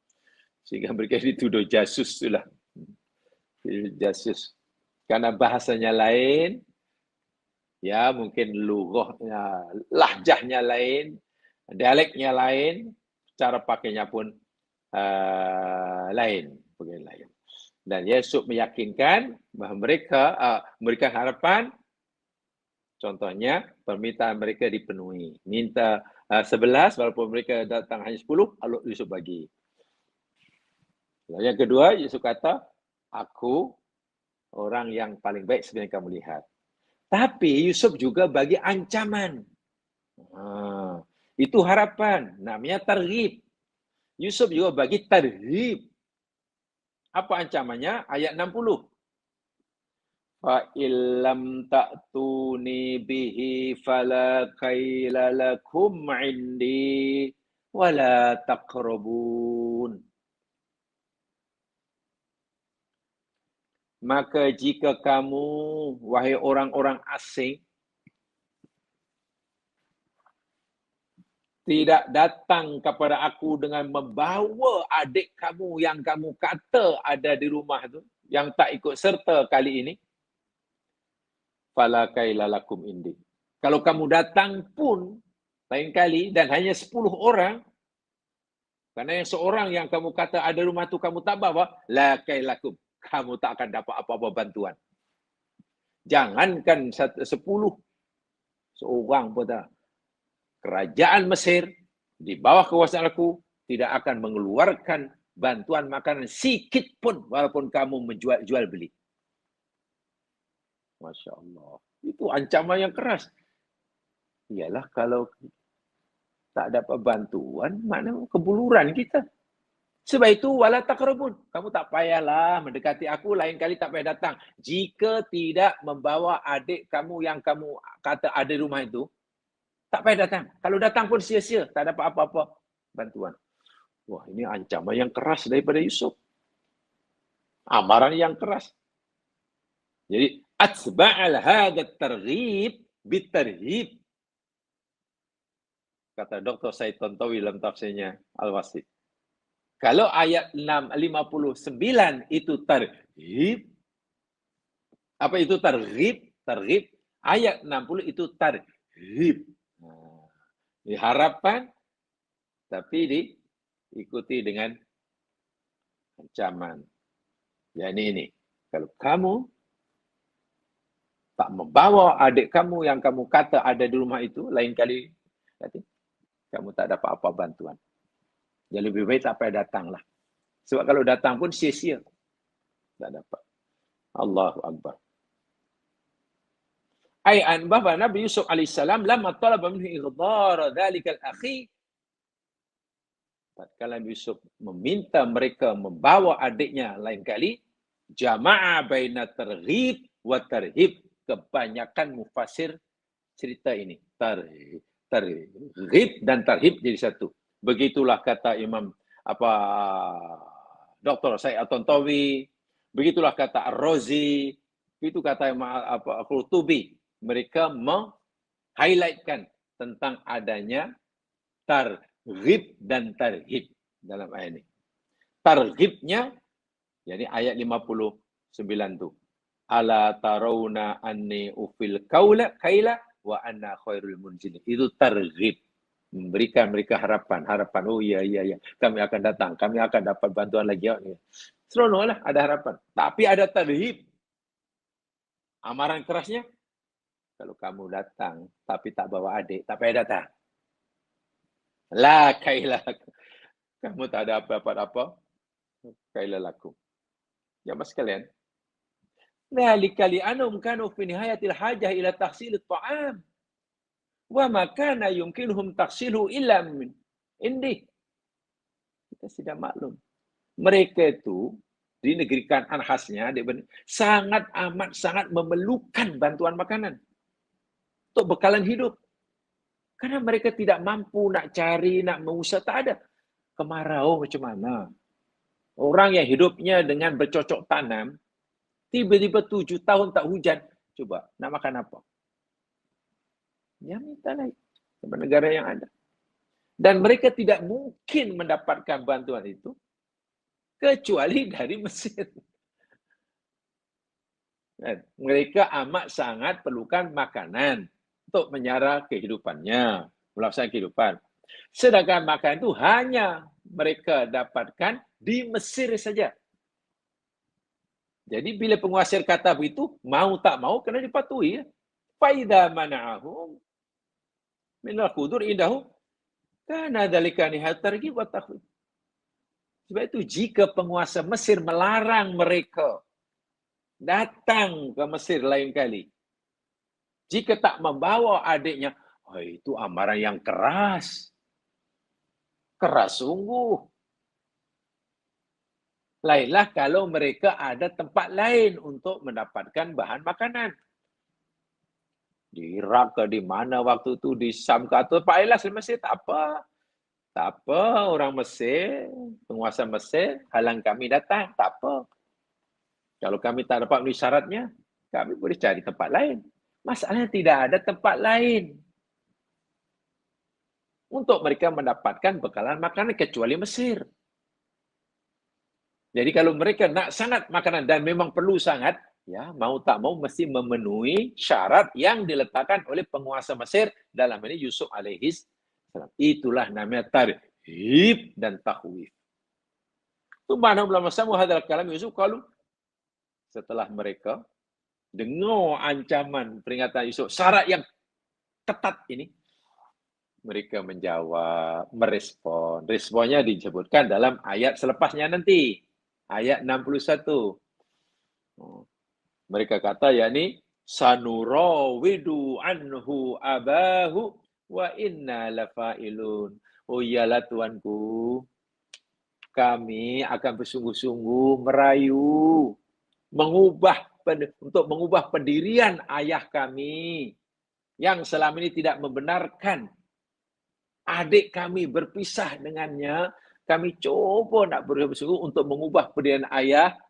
Sehingga mereka dituduh jasus itulah. Jasus. Karena bahasanya lain, ya mungkin lughahnya, lahjahnya lain, dialeknya lain, cara pakainya pun lain. Dan Yusuf meyakinkan bahawa mereka memberikan harapan, contohnya permintaan mereka dipenuhi. Minta 11, walaupun mereka datang hanya 10, Allah Yusuf bagi. Yang kedua, Yusuf kata, aku orang yang paling baik sebenarnya kamu lihat. Tapi Yusuf juga bagi ancaman. Itu harapan. Namanya targhib. Yusuf juga bagi targhib. Apa ancamannya? Ayat 60. Fa illam ta'tuni bihi fala kaila lakum indi wala taqrabun. Maka jika kamu, wahai orang-orang asing, tidak datang kepada aku dengan membawa adik kamu yang kamu kata ada di rumah tu, yang tak ikut serta kali ini, fala kaila lakum indi. Kalau kamu datang pun lain kali dan hanya 10 orang, karena yang seorang yang kamu kata ada rumah tu kamu tak bawa, la kailakum. Kamu tak akan dapat apa-apa bantuan. Jangankan 10, seorang pun tak. Kerajaan Mesir di bawah kekuasaan aku tidak akan mengeluarkan bantuan makanan sikit pun walaupun kamu menjual beli. Masya Allah. Itu ancaman yang keras. Iyalah kalau tak dapat bantuan, mana kebuluran kita. Sebab itu wala taqrabun. Kamu tak payahlah mendekati aku, lain kali tak payah datang. Jika tidak membawa adik kamu yang kamu kata ada di rumah itu, tak payah datang. Kalau datang pun sia-sia, tak dapat apa-apa bantuan. Wah, ini ancaman yang keras daripada Yusuf. Amaran yang keras. Jadi atba'al hadat targhib bitarhib. Kata Dr. Said Tontowi dalam tafsirnya Al-Wasit. Kalau ayat 59 itu tarhib, apa itu tarhib? Tarhib. Ayat 60 itu tarhib. Diharapkan, tapi diikuti dengan ancaman. Ya ini. Kalau kamu tak membawa adik kamu yang kamu kata ada di rumah itu, lain kali kamu tak dapat apa bantuan. Ya lebih baik tak payah datanglah. Sebab kalau datang pun sia-sia. Tak dapat. Allahu Akbar. Ayat bahwa Nabi Yusuf AS lama talaba minhu ighdara dzalikal akhi. Tatkala Nabi Yusuf meminta mereka membawa adiknya lain kali, jama'a baina targhib wa tarhib. Kebanyakan mufasir cerita ini. Targhib dan tarhib jadi satu. Begitulah kata Imam Dr. Said At-Tantawi, begitulah kata Ar-Razi, itu kata Qurtubi. Mereka meng-highlightkan tentang adanya targhib dan tarhib dalam ayat ini. Targhibnya, jadi ayat 59 tu. Ala tarawna anni ufil kaila wa anna khairul munzilin. Itu targhib. Memberikan mereka harapan. Oh iya. Kami akan datang. Kami akan dapat bantuan lagi. Seronoklah ada harapan. Tapi ada tarhib. Amaran kerasnya, kalau kamu datang tapi tak bawa adik, tak payah datang. La kaila. Kamu tak ada apa-apa. Kaila laku. Ya mas sekalian. Dzalika li'annahum kanu fi nihayatil hajah ila tahsil at-ta'am. Wa ma kana yumkinuhum tahsilu illa min indi. Kita sudah maklum. Mereka itu di negeri Kan'an khasnya sangat memerlukan bantuan makanan untuk bekalan hidup. Karena mereka tidak mampu nak cari, nak mengusaha, tak ada. Kemarau macam mana? Orang yang hidupnya dengan bercocok tanam, tiba-tiba 7 tahun tak hujan. Coba, nak makan apa? Ya minta lagi sama negara yang ada. Dan mereka tidak mungkin mendapatkan bantuan itu kecuali dari Mesir. Mereka amat sangat perlukan makanan untuk menyara kehidupannya, melaksanakan kehidupan. Sedangkan makanan itu hanya mereka dapatkan di Mesir saja. Jadi bila penguasir kata begitu, mau tak mau kena dipatuhi. Faida mana'ahum minal qudur indahu kana dzalika nihat targhib wa takhwif. Sebab itu jika penguasa Mesir melarang mereka datang ke Mesir lain kali, jika tak membawa adiknya, itu amaran yang keras. Keras sungguh. Lainlah kalau mereka ada tempat lain untuk mendapatkan bahan makanan. Di Irak ke di mana waktu itu, di Syam ke atau Pak Elas di Mesir, tak apa. Tak apa, orang Mesir, penguasa Mesir, halang kami datang, tak apa. Kalau kami tak dapat memenuhi syaratnya, kami boleh cari tempat lain. Masalahnya tidak ada tempat lain untuk mereka mendapatkan bekalan makanan kecuali Mesir. Jadi kalau mereka nak sangat makanan dan memang perlu sangat, ya mau tak mau mesti memenuhi syarat yang diletakkan oleh penguasa Mesir, dalam ini Yusuf alaihis salam. Itulah namanya tarhib dan takhwif. Subhanahu ulama samu hadzal kalam Yusuf kalau setelah mereka dengar ancaman peringatan Yusuf, syarat yang ketat ini, mereka menjawab, merespon. Responnya disebutkan dalam ayat selepasnya nanti. Ayat 61. Mereka kata, yakni sanurawidu anhu abahu wa inna lafa'ilun. Oh iyalah Tuanku, kami akan bersungguh-sungguh merayu, untuk mengubah pendirian ayah kami yang selama ini tidak membenarkan adik kami berpisah dengannya. Kami coba nak bersungguh untuk mengubah pendirian ayah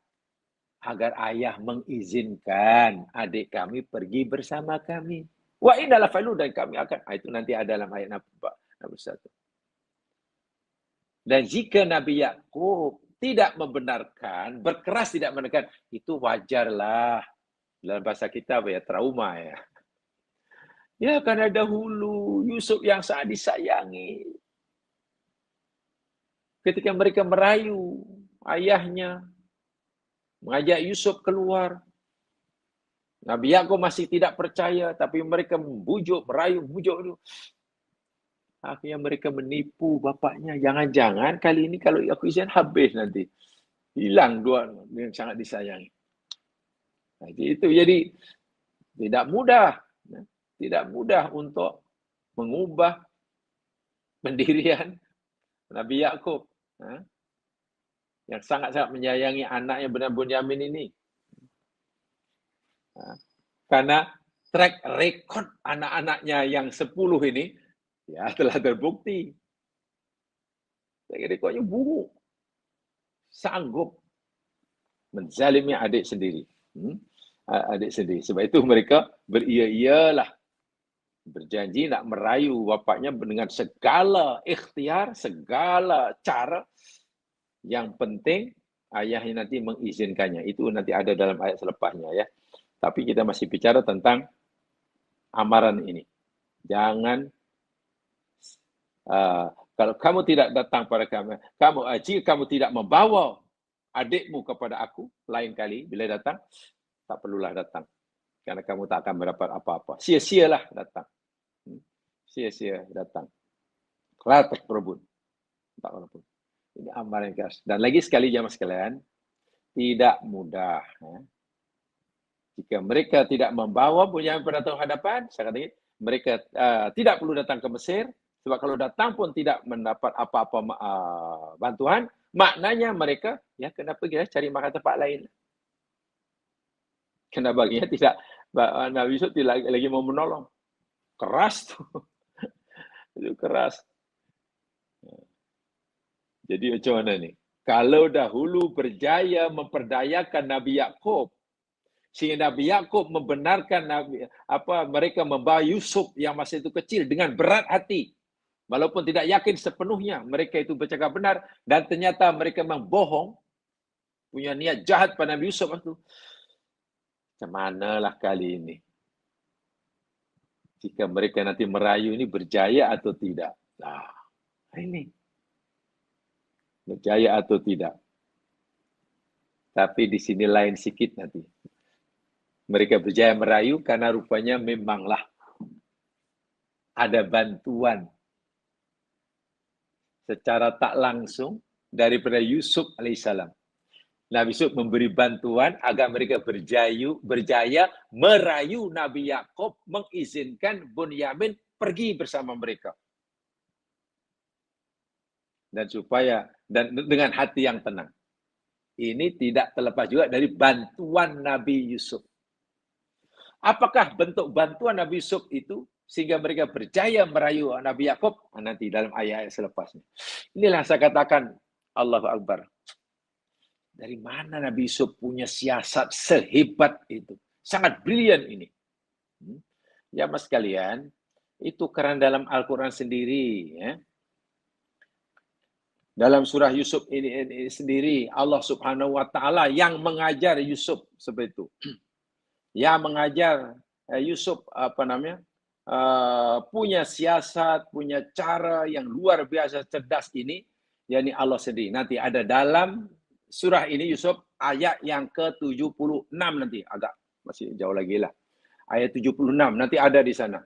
agar ayah mengizinkan adik kami pergi bersama kami. Wa innalah falu, dan kami akan. Itu nanti ada dalam ayat 61. Dan jika Nabi Yakub tidak membenarkan, berkeras tidak membenarkan, itu wajarlah. Dalam bahasa kita apa ya, trauma ya. Ya, karena dahulu Yusuf yang sangat disayangi. Ketika mereka merayu ayahnya, mengajak Yusuf keluar, Nabi Yakub masih tidak percaya, tapi mereka membujuk, merayu, bujuk. Akhirnya mereka menipu bapaknya. Jangan-jangan kali ini kalau aku izin habis nanti. Hilang dua yang sangat disayangi. Nah, itu jadi tidak mudah. Tidak mudah untuk mengubah pendirian Nabi Yakub. Yang sangat-sangat menyayangi anaknya benar Bunyamin ini. Karena track record anak-anaknya yang 10 ini ya telah terbukti. Track recordnya buruk. Sanggup menzalimi adik sendiri. Adik sendiri. Sebab itu mereka beria-ialah, berjanji nak merayu bapaknya dengan segala ikhtiar, segala cara. Yang penting ayahnya nanti mengizinkannya. Itu nanti ada dalam ayat selepasnya ya. Tapi kita masih bicara tentang amaran ini. Jangan kalau kamu tidak datang pada kami, jika kamu tidak membawa adikmu kepada aku, lain kali bila datang, tak perlulah datang. Karena kamu tak akan mendapat apa-apa. Sia-sialah datang. Sia-sia datang. La taqrabun. Tak walaupun. Ini amaran yang keras. Dan lagi sekali jamaah sekalian, tidak mudah. Jika mereka tidak membawa Bunyamin pada tahun hadapan, saya kata mereka tidak perlu datang ke Mesir, sebab kalau datang pun tidak mendapat apa-apa bantuan, maknanya mereka ya kena pergi cari makan tempat lain. Kena baginya tidak, Nabi Yusuf tidak lagi mau menolong. Keras tu. Itu keras. Jadi macam mana ni? Kalau dahulu berjaya memperdayakan Nabi Yakub, sehingga Nabi Yakub membenarkan mereka membawa Yusuf yang masih itu kecil dengan berat hati, walaupun tidak yakin sepenuhnya mereka itu bercakap benar, dan ternyata mereka memang bohong, punya niat jahat pada Nabi Yusuf itu. Macam manalah kali ini? Jika mereka nanti merayu ini berjaya atau tidak? Nah, ini berjaya atau tidak? Tapi di sini lain sikit nanti. Mereka berjaya merayu karena rupanya memanglah ada bantuan secara tak langsung daripada Yusuf alaihissalam. Nabi Yusuf memberi bantuan agar mereka berjaya merayu Nabi Yakub mengizinkan Bunyamin pergi bersama mereka. Dan dengan hati yang tenang. Ini tidak terlepas juga dari bantuan Nabi Yusuf. Apakah bentuk bantuan Nabi Yusuf itu sehingga mereka berjaya merayu Nabi Yakub? Nanti dalam ayat-ayat selepasnya. Inilah saya katakan, Allahu Akbar. Dari mana Nabi Yusuf punya siasat sehebat itu? Sangat brilian ini. Ya mas sekalian, itu karena dalam Al-Quran sendiri, ya. Dalam surah Yusuf ini sendiri, Allah Subhanahu wa Ta'ala yang mengajar Yusuf seperti itu. Yang mengajar Yusuf punya siasat, punya cara yang luar biasa cerdas ini, yakni Allah sendiri. Nanti ada dalam surah ini Yusuf ayat yang ke-76 nanti, agak masih jauh lagi lah. Ayat 76 nanti ada di sana.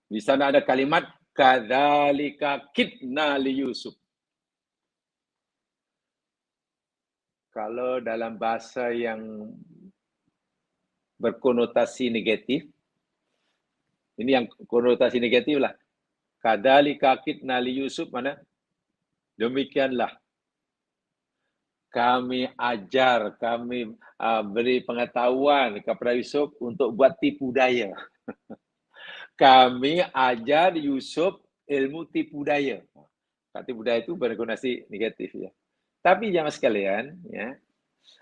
Di sana ada kalimat kadzalika kidna li Yusuf. Kalau dalam bahasa yang berkonotasi negatif, Ini yang konotasi negatif lah. Kadzalika kitna li Yusuf, mana? Demikianlah kami ajar, kami beri pengetahuan kepada Yusuf untuk buat tipu daya. Kami ajar Yusuf ilmu tipu daya. Tipu daya itu berkonotasi negatif ya. Tapi jangan sekalian, ya,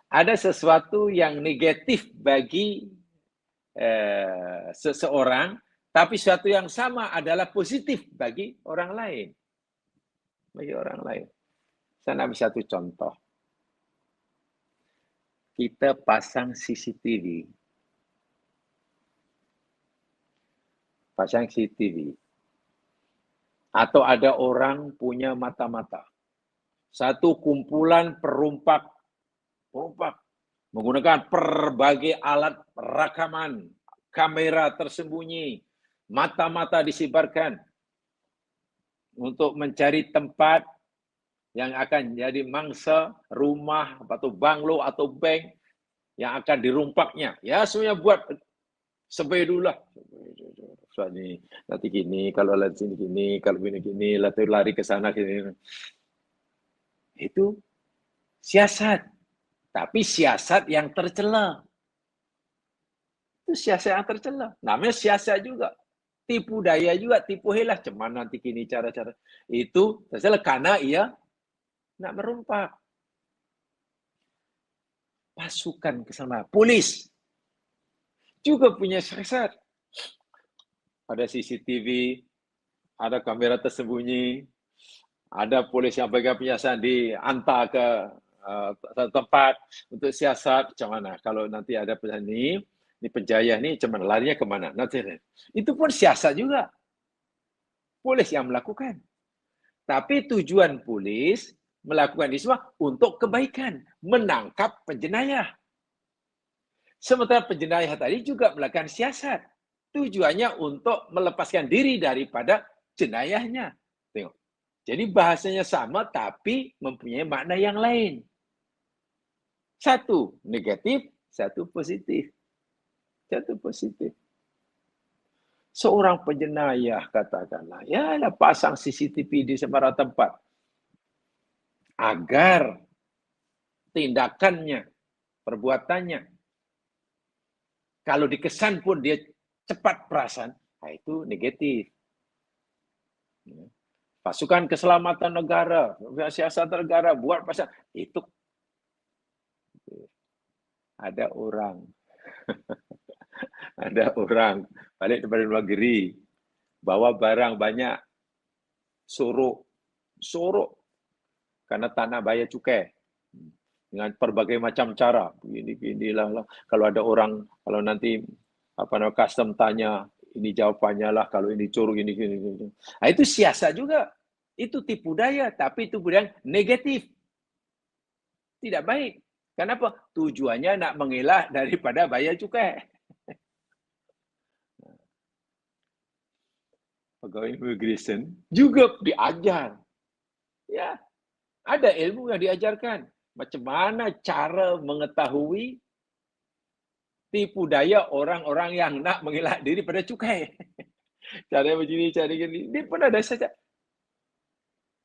ada sesuatu yang negatif bagi seseorang, tapi sesuatu yang sama adalah positif bagi orang lain. Bagi orang lain. Saya ambil satu contoh. Kita pasang CCTV. Pasang CCTV. Atau ada orang punya mata-mata. Satu kumpulan perompak menggunakan berbagai alat rekaman, kamera tersembunyi, mata-mata disebarkan untuk mencari tempat yang akan jadi mangsa rumah atau banglo atau bank yang akan dirompaknya. Ya, semuanya buat survei dulu lah. So, ini nanti gini, kalau lari sini gini, kalau ini gini, lari ke sana gini. Itu siasat. Tapi siasat yang tercela. Itu siasat yang tercela. Namanya siasat juga. Tipu daya juga, tipu helah. Cuman nanti gini cara-cara. Itu tercela karena ia nak merompak. Pasukan keselamatan, polis juga punya siasat. Ada CCTV, ada kamera tersembunyi, ada polis yang pegang penyiasat dihantar ke tempat untuk siasat. Macam mana kalau nanti ada ini penjaya ni, macam mana larinya ke mana? Nanti itu pun siasat juga. Polis yang melakukan. Tapi tujuan polis melakukan ini semua untuk kebaikan, menangkap penjenayah. Sementara penjenayah tadi juga melakukan siasat. Tujuannya untuk melepaskan diri daripada jenayahnya. Tengok. Jadi bahasanya sama tapi mempunyai makna yang lain. Satu negatif, satu positif. Satu positif. Seorang penjenayah katakanlah, ya pasang CCTV di sembarang tempat agar tindakannya, perbuatannya, kalau dikesan pun dia cepat perasan, nah itu negatif. Pasukan keselamatan negara, siasat negara, buat pasal itu ada orang balik daripada luar negeri, bawa barang banyak, sorok karena tanah bayar cukai dengan berbagai macam cara. Beginilah. Kalau ada orang, kalau nanti custom tanya, ini jawabannya lah, kalau ini curu ini. Nah, itu siasat juga. Itu tipu daya, tapi itu yang negatif. Tidak baik. Kenapa? Tujuannya nak mengelak daripada bayar cukai. Pegawai immigration juga diajar. Ya, ada ilmu yang diajarkan. Macam mana cara mengetahui tipu daya orang-orang yang nak mengelak diri pada cukai. Cara begini, cara begini. Dia pun ada saja.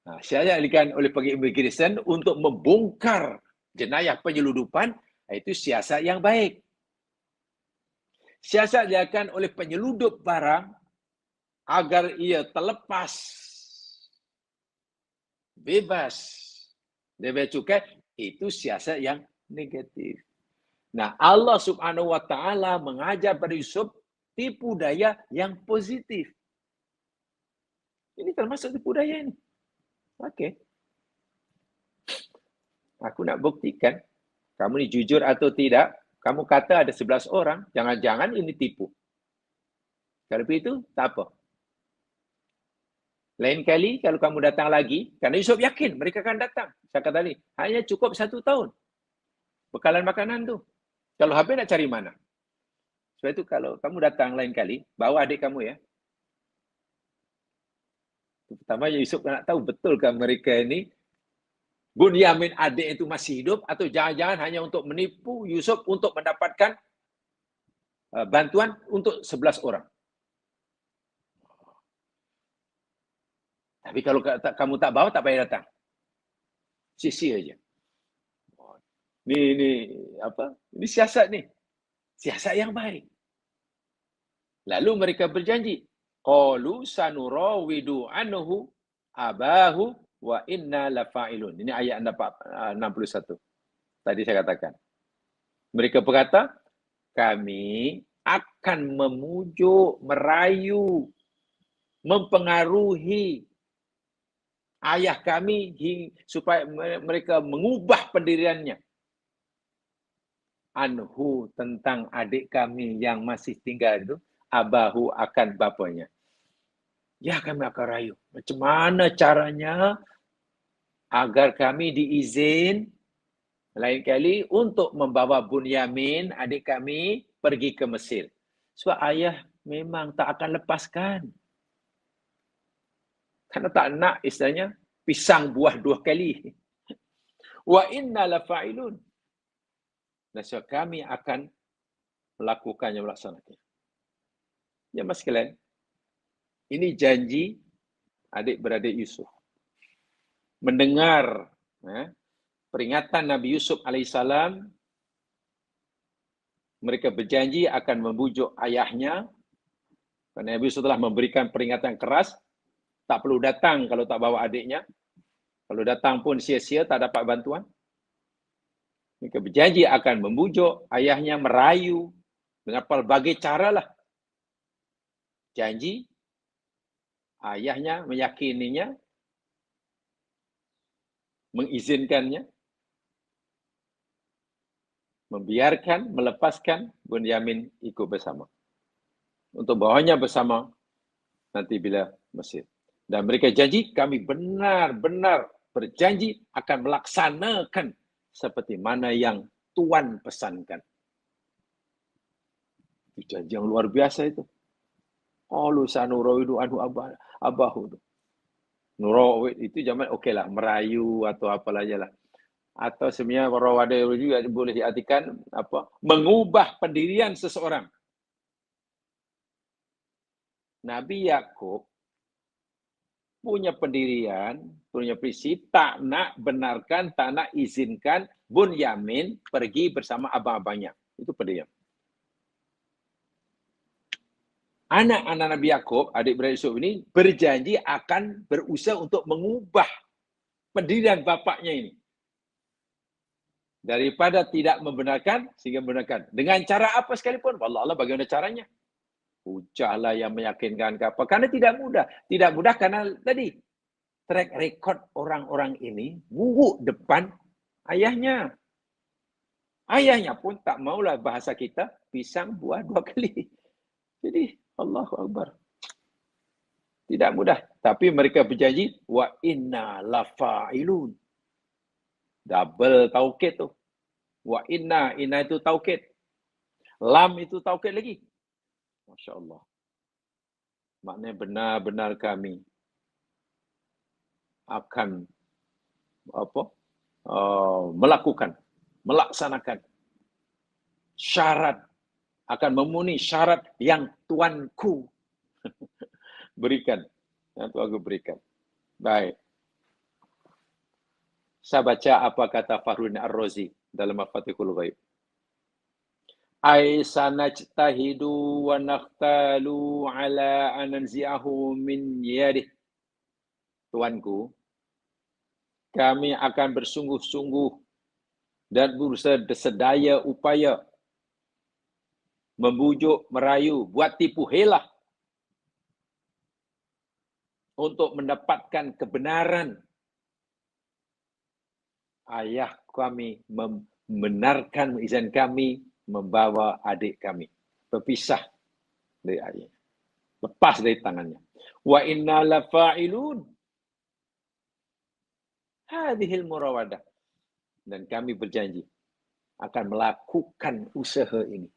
Nah, saya dilakukan oleh pegawai immigration untuk membongkar jenayah penyeludupan, itu siasat yang baik. Siasat dilakukan oleh penyeludup barang agar ia terlepas, bebas dari cukai, itu siasat yang negatif. Nah, Allah Subhanahu wa taala mengajar pada Yusuf tipu daya yang positif. Ini termasuk tipu daya ini. Okey. Aku nak buktikan kamu ni jujur atau tidak. Kamu kata ada 11 orang, jangan-jangan ini tipu. Kalau begitu, tak apa. Lain kali kalau kamu datang lagi, kerana Yusuf yakin mereka akan datang. Saya kata tadi, hanya cukup 1 tahun. Bekalan makanan tu. Kalau habis nak cari mana? Sebab itu kalau kamu datang lain kali, bawa adik kamu ya. Pertama Yusuf nak tahu betulkah mereka ini Bunyamin adik itu masih hidup atau jangan-jangan hanya untuk menipu Yusuf untuk mendapatkan bantuan untuk 11 orang. Tapi kalau kamu tak bawa, tak payah datang. Sia-sia aja. Ini siasat nih. Siasat yang baik. Lalu mereka berjanji, qalu sanurawidu anhu abahu wa inna lafa'ilun. Ini ayat 61. Tadi saya katakan. Mereka berkata, kami akan memujuk, merayu, mempengaruhi ayah kami supaya mereka mengubah pendiriannya. Anhu, tentang adik kami yang masih tinggal itu, abahu, akan bapanya. Ya, kami akan rayu. Macam mana caranya agar kami diizin lain kali untuk membawa Bunyamin, adik kami, pergi ke Mesir. Sebab ayah memang tak akan lepaskan. Karena tak nak, istilahnya, pisang buah 2 kali. Wa inna lafa'ilun. Dan sebab kami akan melakukannya, melaksanakannya. Ya, mas sekalian, ini janji adik-beradik Yusuf. Mendengar peringatan Nabi Yusuf alaihissalam, mereka berjanji akan membujuk ayahnya. Karena Nabi Yusuf telah memberikan peringatan keras, tak perlu datang kalau tak bawa adiknya. Kalau datang pun sia-sia, tak dapat bantuan. Mereka berjanji akan membujuk ayahnya, merayu dengan pelbagai caralah. Janji, ayahnya meyakininya, mengizinkannya, membiarkan, melepaskan Bunyamin ikut bersama. Untuk bawanya bersama nanti bila Mesir. Dan mereka janji, kami benar-benar berjanji akan melaksanakan seperti mana yang Tuan pesankan. Itu janji yang luar biasa itu. Qalu sanurawidu anhu abahu. Nurawid itu zaman okeylah, merayu atau apalah ajalah. Atau sebenarnya warawada juga boleh diartikan mengubah pendirian seseorang. Nabi Yakub punya pendirian, punya prinsip, tak nak benarkan, tak nak izinkan Bunyamin pergi bersama abang-abangnya. Itu pendirian. Anak-anak Nabi Yakub, adik-beradik Yusuf ini, berjanji akan berusaha untuk mengubah pendirian bapaknya ini. Daripada tidak membenarkan, sehingga membenarkan. Dengan cara apa sekalipun, Allah bagaimana caranya? Hujahlah yang meyakinkan ke apa. Karena tidak mudah. Tidak mudah karena tadi, track record orang-orang ini buruk depan ayahnya. Ayahnya pun tak maulah bahasa kita, pisang buah 2 kali. Jadi, Allahu Akbar. Tidak mudah. Tapi mereka berjanji, wa inna lafa'ilun. Double taukid tu. Wa inna itu taukid. Lam itu taukid lagi. Masya Allah. Maknanya benar-benar kami akan melakukan, melaksanakan syarat, akan memenuhi syarat yang Tuanku berikan. Yang Tuanku berikan. Baik. Saya baca apa kata Fakhruddin Ar-Razi dalam Mafatihul Ghaib. Ai sanajtahidu wa nakhtalu ala ananzi'ahu min yadih. Tuanku, kami akan bersungguh-sungguh dan berusaha sedaya upaya membujuk, merayu, buat tipu helah untuk mendapatkan kebenaran. Ayah kami membenarkan izin kami membawa adik kami. Berpisah dari ayah. Lepas dari tangannya. Wa inna lafa'ilun. Hadhil murawadah. Dan kami berjanji akan melakukan usaha ini.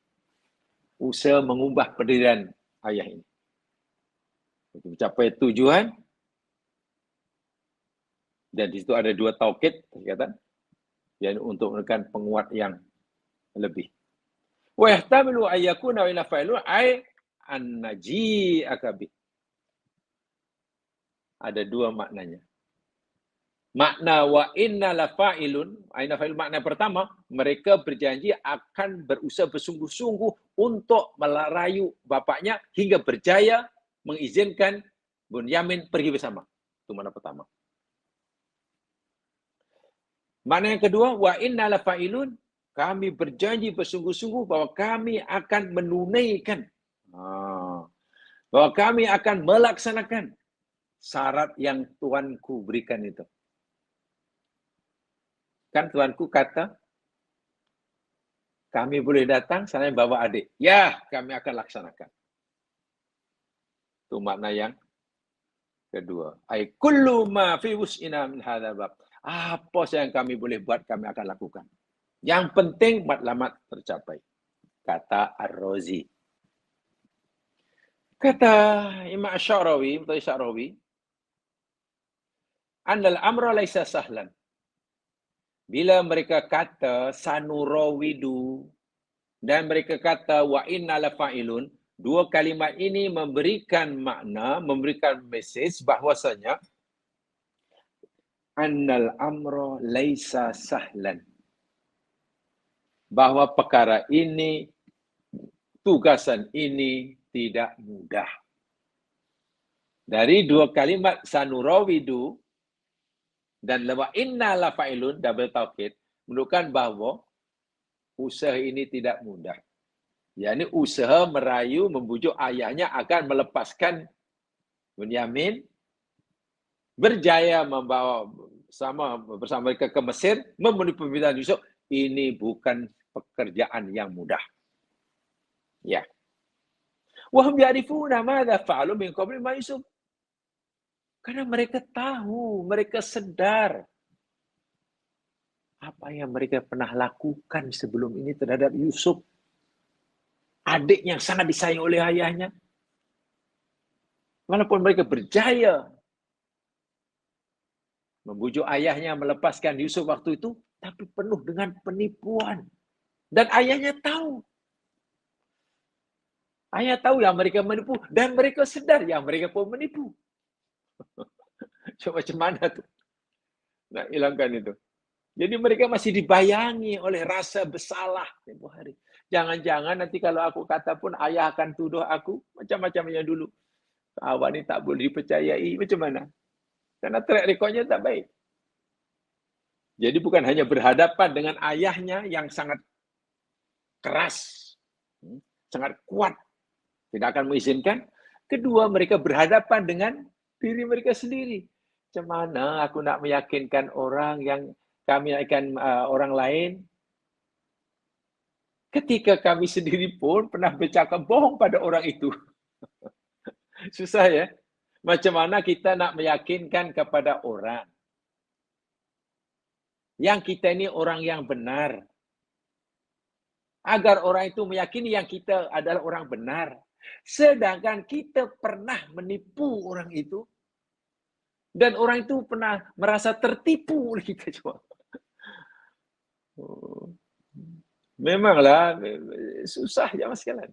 Usaha mengubah pendirian ayah ini. Untuk mencapai tujuan. Dan di situ ada 2 taukid, kata, yang untuk menekan penguat yang lebih. Wa yahtamilu ayyakuna wa inna fa'ilu ay an-naji'aka bih. Ada dua maknanya. Makna wa inna lafa'ilun, makna pertama, mereka berjanji akan berusaha bersungguh-sungguh untuk merayu bapaknya hingga berjaya mengizinkan Bunyamin pergi bersama. Itu makna pertama. Makna yang kedua, wa inna lafa'ilun, kami berjanji bersungguh-sungguh bahwa kami akan menunaikan, bahwa kami akan melaksanakan syarat yang Tuanku berikan itu. Kan Tuanku kata, kami boleh datang, saya bawa adik. Ya, kami akan laksanakan. Itu makna yang kedua. Ay kullu ma fi wus'ina min hadzal bab. Apa yang kami boleh buat, kami akan lakukan. Yang penting matlamat tercapai. Kata Ar-Razi. Kata Imam Sya'rawi, annal amra laisa sahlan. Bila mereka kata sanurawidu dan mereka kata wa inna lafa'ilun, dua kalimat ini memberikan makna, memberikan mesej bahwasanya annal amra laisa sahlan. Bahwa perkara ini, tugasan ini tidak mudah. Dari dua kalimat sanurawidu dan wa inna lafa'ilun double taukid menunjukkan bahawa usaha ini tidak mudah. yakni usaha merayu membujuk ayahnya akan melepaskan Bunyamin, berjaya membawa bersama mereka ke Mesir, memenuhi permintaan Yusuf. Ini bukan pekerjaan yang mudah. Ya. Wahum ya'rifuna madza fa'alu min qabli ma Yusuf. Karena mereka tahu, mereka sedar apa yang mereka pernah lakukan sebelum ini terhadap Yusuf. Adik yang sangat disayang oleh ayahnya. Walaupun mereka berjaya membujuk ayahnya melepaskan Yusuf waktu itu, tapi penuh dengan penipuan. Dan ayahnya tahu. Ayah tahu yang mereka menipu dan mereka sedar yang mereka pun menipu. Coba macam mana tuh? Nak hilangkan itu. Jadi mereka masih dibayangi oleh rasa bersalah tempoh hari. Jangan-jangan nanti kalau aku kata pun ayah akan tuduh aku macam-macam yang dulu. Awak ni tak boleh dipercayai. Macam mana? Karena track recordnya tak baik. Jadi bukan hanya berhadapan dengan ayahnya yang sangat keras, sangat kuat, tidak akan mengizinkan. Kedua, mereka berhadapan dengan diri mereka sendiri. Macam mana aku nak meyakinkan orang yang kami akan orang lain ketika kami sendiri pun pernah bercakap bohong pada orang itu. Susah ya. Macam mana kita nak meyakinkan kepada orang yang kita ini orang yang benar, agar orang itu meyakini yang kita adalah orang benar. Sedangkan kita pernah menipu orang itu, dan orang itu pernah merasa tertipu oleh kita coba. Memanglah susah ya mas sekalian.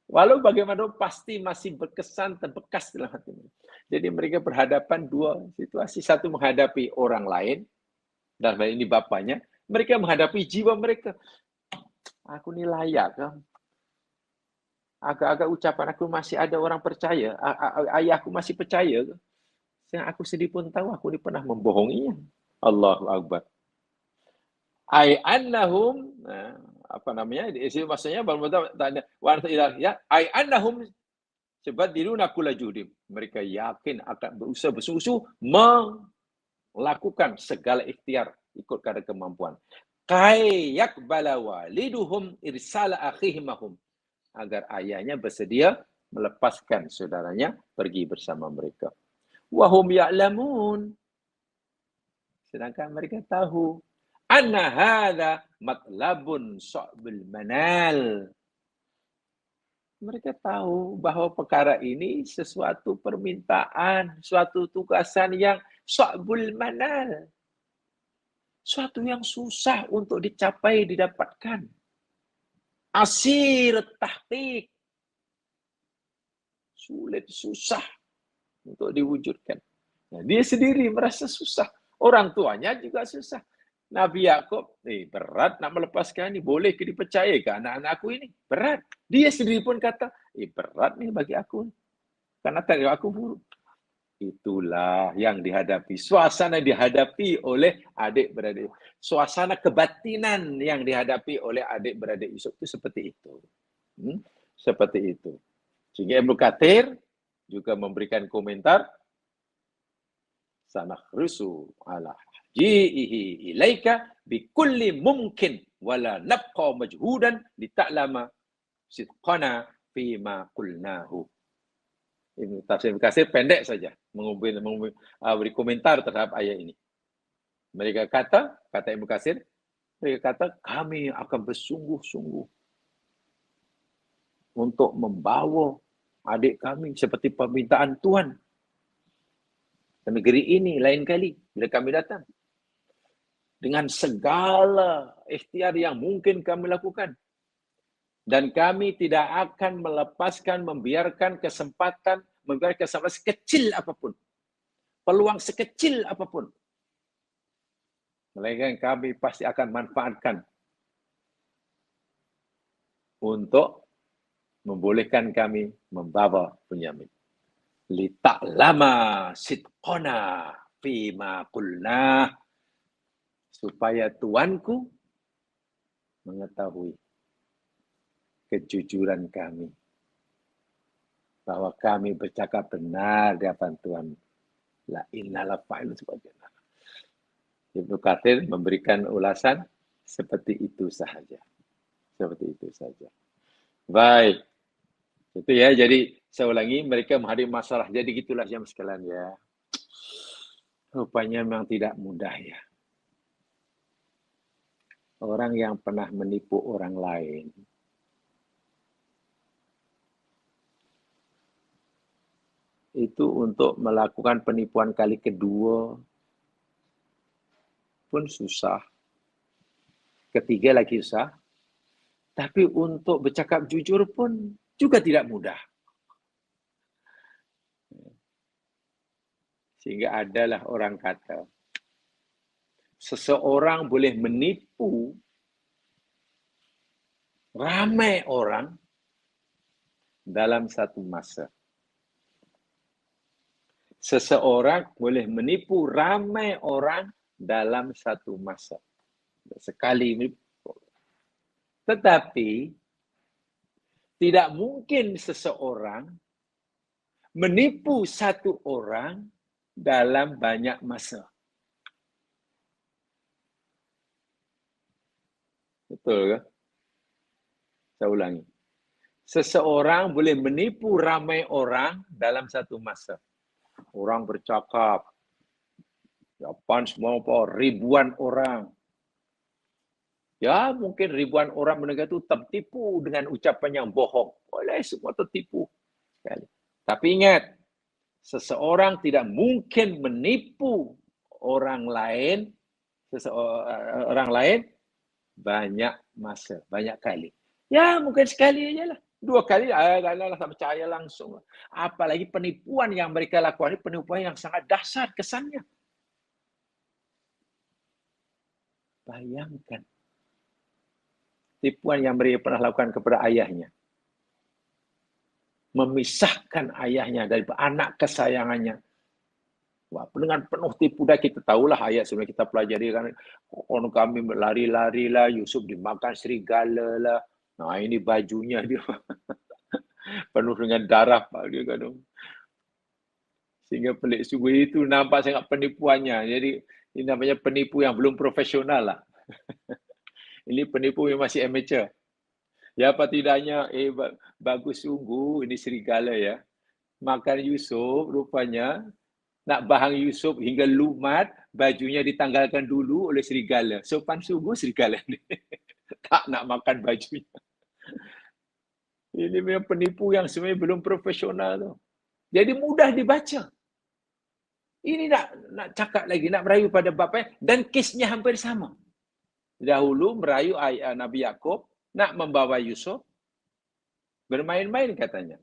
Walau bagaimanapun pasti masih berkesan terbekas dalam hati mereka. Jadi mereka berhadapan dua situasi. Satu menghadapi orang lain, dan ini bapaknya. Mereka menghadapi jiwa mereka. Aku ni layak ke? Agak-agak ucapan aku masih ada orang percaya. Ayahku masih percaya ke? Yang aku sendiri pun tahu aku ni pernah membohonginya. Allahu Akbar. Ai annahum, apa namanya? Maksudnya tanya warta ya, ai annahum sebadiluna kulla juhdim. Mereka yakin akan berusaha bersungguh-sungguh melakukan segala ikhtiar ikut kadar kemampuan. Kai yakbala waliduhum irsala akhihimahum. Agar ayahnya bersedia melepaskan saudaranya pergi bersama mereka. Wahum ya'lamun. Sedangkan mereka tahu anna hadza matlabun sa'bul manal. Mereka tahu bahawa perkara ini sesuatu permintaan, suatu tugasan yang sa'bul manal. Suatu yang susah untuk dicapai, didapatkan. Asir tahqiq. Sulit, susah untuk diwujudkan. Nah, dia sendiri merasa susah. Orang tuanya juga susah. Nabi Yakub, berat nak melepaskan ini. Boleh ke dipercaya ke anak-anak aku ini? Berat. Dia sendiri pun kata, berat nih bagi aku. Karena tadi aku buruk. Itulah yang dihadapi. Suasana dihadapi oleh adik-beradik. Suasana kebatinan yang dihadapi oleh adik-beradik Yusuf itu seperti itu. Seperti itu. Sehingga Ibnu Katsir juga memberikan komentar, sanakhrusu ala ji'ihi ilaika bikulli mumkin wala nabqa majhudan lita'lama sidqana fima qulnahu. Ini tafsir Ibnu Katsir pendek saja memberi komentar terhadap ayat ini. Mereka kata Ibnu Katsir, mereka kata kami akan bersungguh-sungguh untuk membawa adik kami seperti permintaan Tuhan ke negeri ini lain kali bila kami datang. Dengan segala ikhtiar yang mungkin kami lakukan. Dan kami tidak akan melepaskan, membiarkan kesempatan sekecil apapun. Peluang sekecil apapun. Melainkan kami pasti akan manfaatkan untuk membolehkan kami membawa Bunyamin. Lita'lama sidqona fima qulna, supaya Tuanku mengetahui kejujuran kami, bahwa kami bercakap benar di hadapan Tuhan. La innalah fa'ilun sebagainya. Ibnu Katsir memberikan ulasan seperti itu saja. Seperti itu saja. Baik. Itu ya, jadi saya ulangi, mereka menghadapi masalah. Jadi gitulah jam sekalian ya. Rupanya memang tidak mudah ya. Orang yang pernah menipu orang lain, itu untuk melakukan penipuan kali kedua pun susah. Ketiga lagi susah. Tapi untuk bercakap jujur pun juga tidak mudah. Sehingga adalah orang kata, seseorang boleh menipu ramai orang dalam satu masa. Seseorang boleh menipu ramai orang dalam satu masa. Sekali menipu. Tetapi tidak mungkin seseorang menipu satu orang dalam banyak masa. Betul ke? Saya ulangi. Seseorang boleh menipu ramai orang dalam satu masa. Orang bercakap, Japan semua ribuan orang. Ya, mungkin ribuan orang mendengar itu tertipu dengan ucapan yang bohong. Boleh semua tertipu. Tapi ingat, seseorang tidak mungkin menipu orang lain, banyak masa, banyak kali. Ya, mungkin sekali aja lah. 2 kali, tak percaya langsung. Apalagi penipuan yang mereka lakukan, penipuan yang sangat dahsyat kesannya. Bayangkan. Tipuan yang mereka pernah lakukan kepada ayahnya. Memisahkan ayahnya dari anak kesayangannya. Wah, dengan penuh tipu dah kita tahulah ayat sebelum kita pelajari kan. Kami lari-lari lah, Yusuf dimakan serigala lah. Nah, ini bajunya dia penuh dengan darah dia kan. Sehingga pelik sungguh itu nampak sangat penipuannya. Jadi ini namanya penipu yang belum profesional lah. Ini penipu yang masih amateur. Ya apa tidaknya, bagus sungguh ini serigala ya. Makan Yusuf rupanya nak bahang Yusuf hingga lumat, bajunya ditanggalkan dulu oleh serigala. Sopan sungguh serigala ni. Tak nak makan bajunya. Ini memang penipu yang sebenarnya belum profesional tu. Jadi mudah dibaca. Ini nak cakap lagi, nak merayu pada bapaknya dan kesnya hampir sama. Dahulu merayu Nabi Yakub nak membawa Yusuf bermain-main katanya.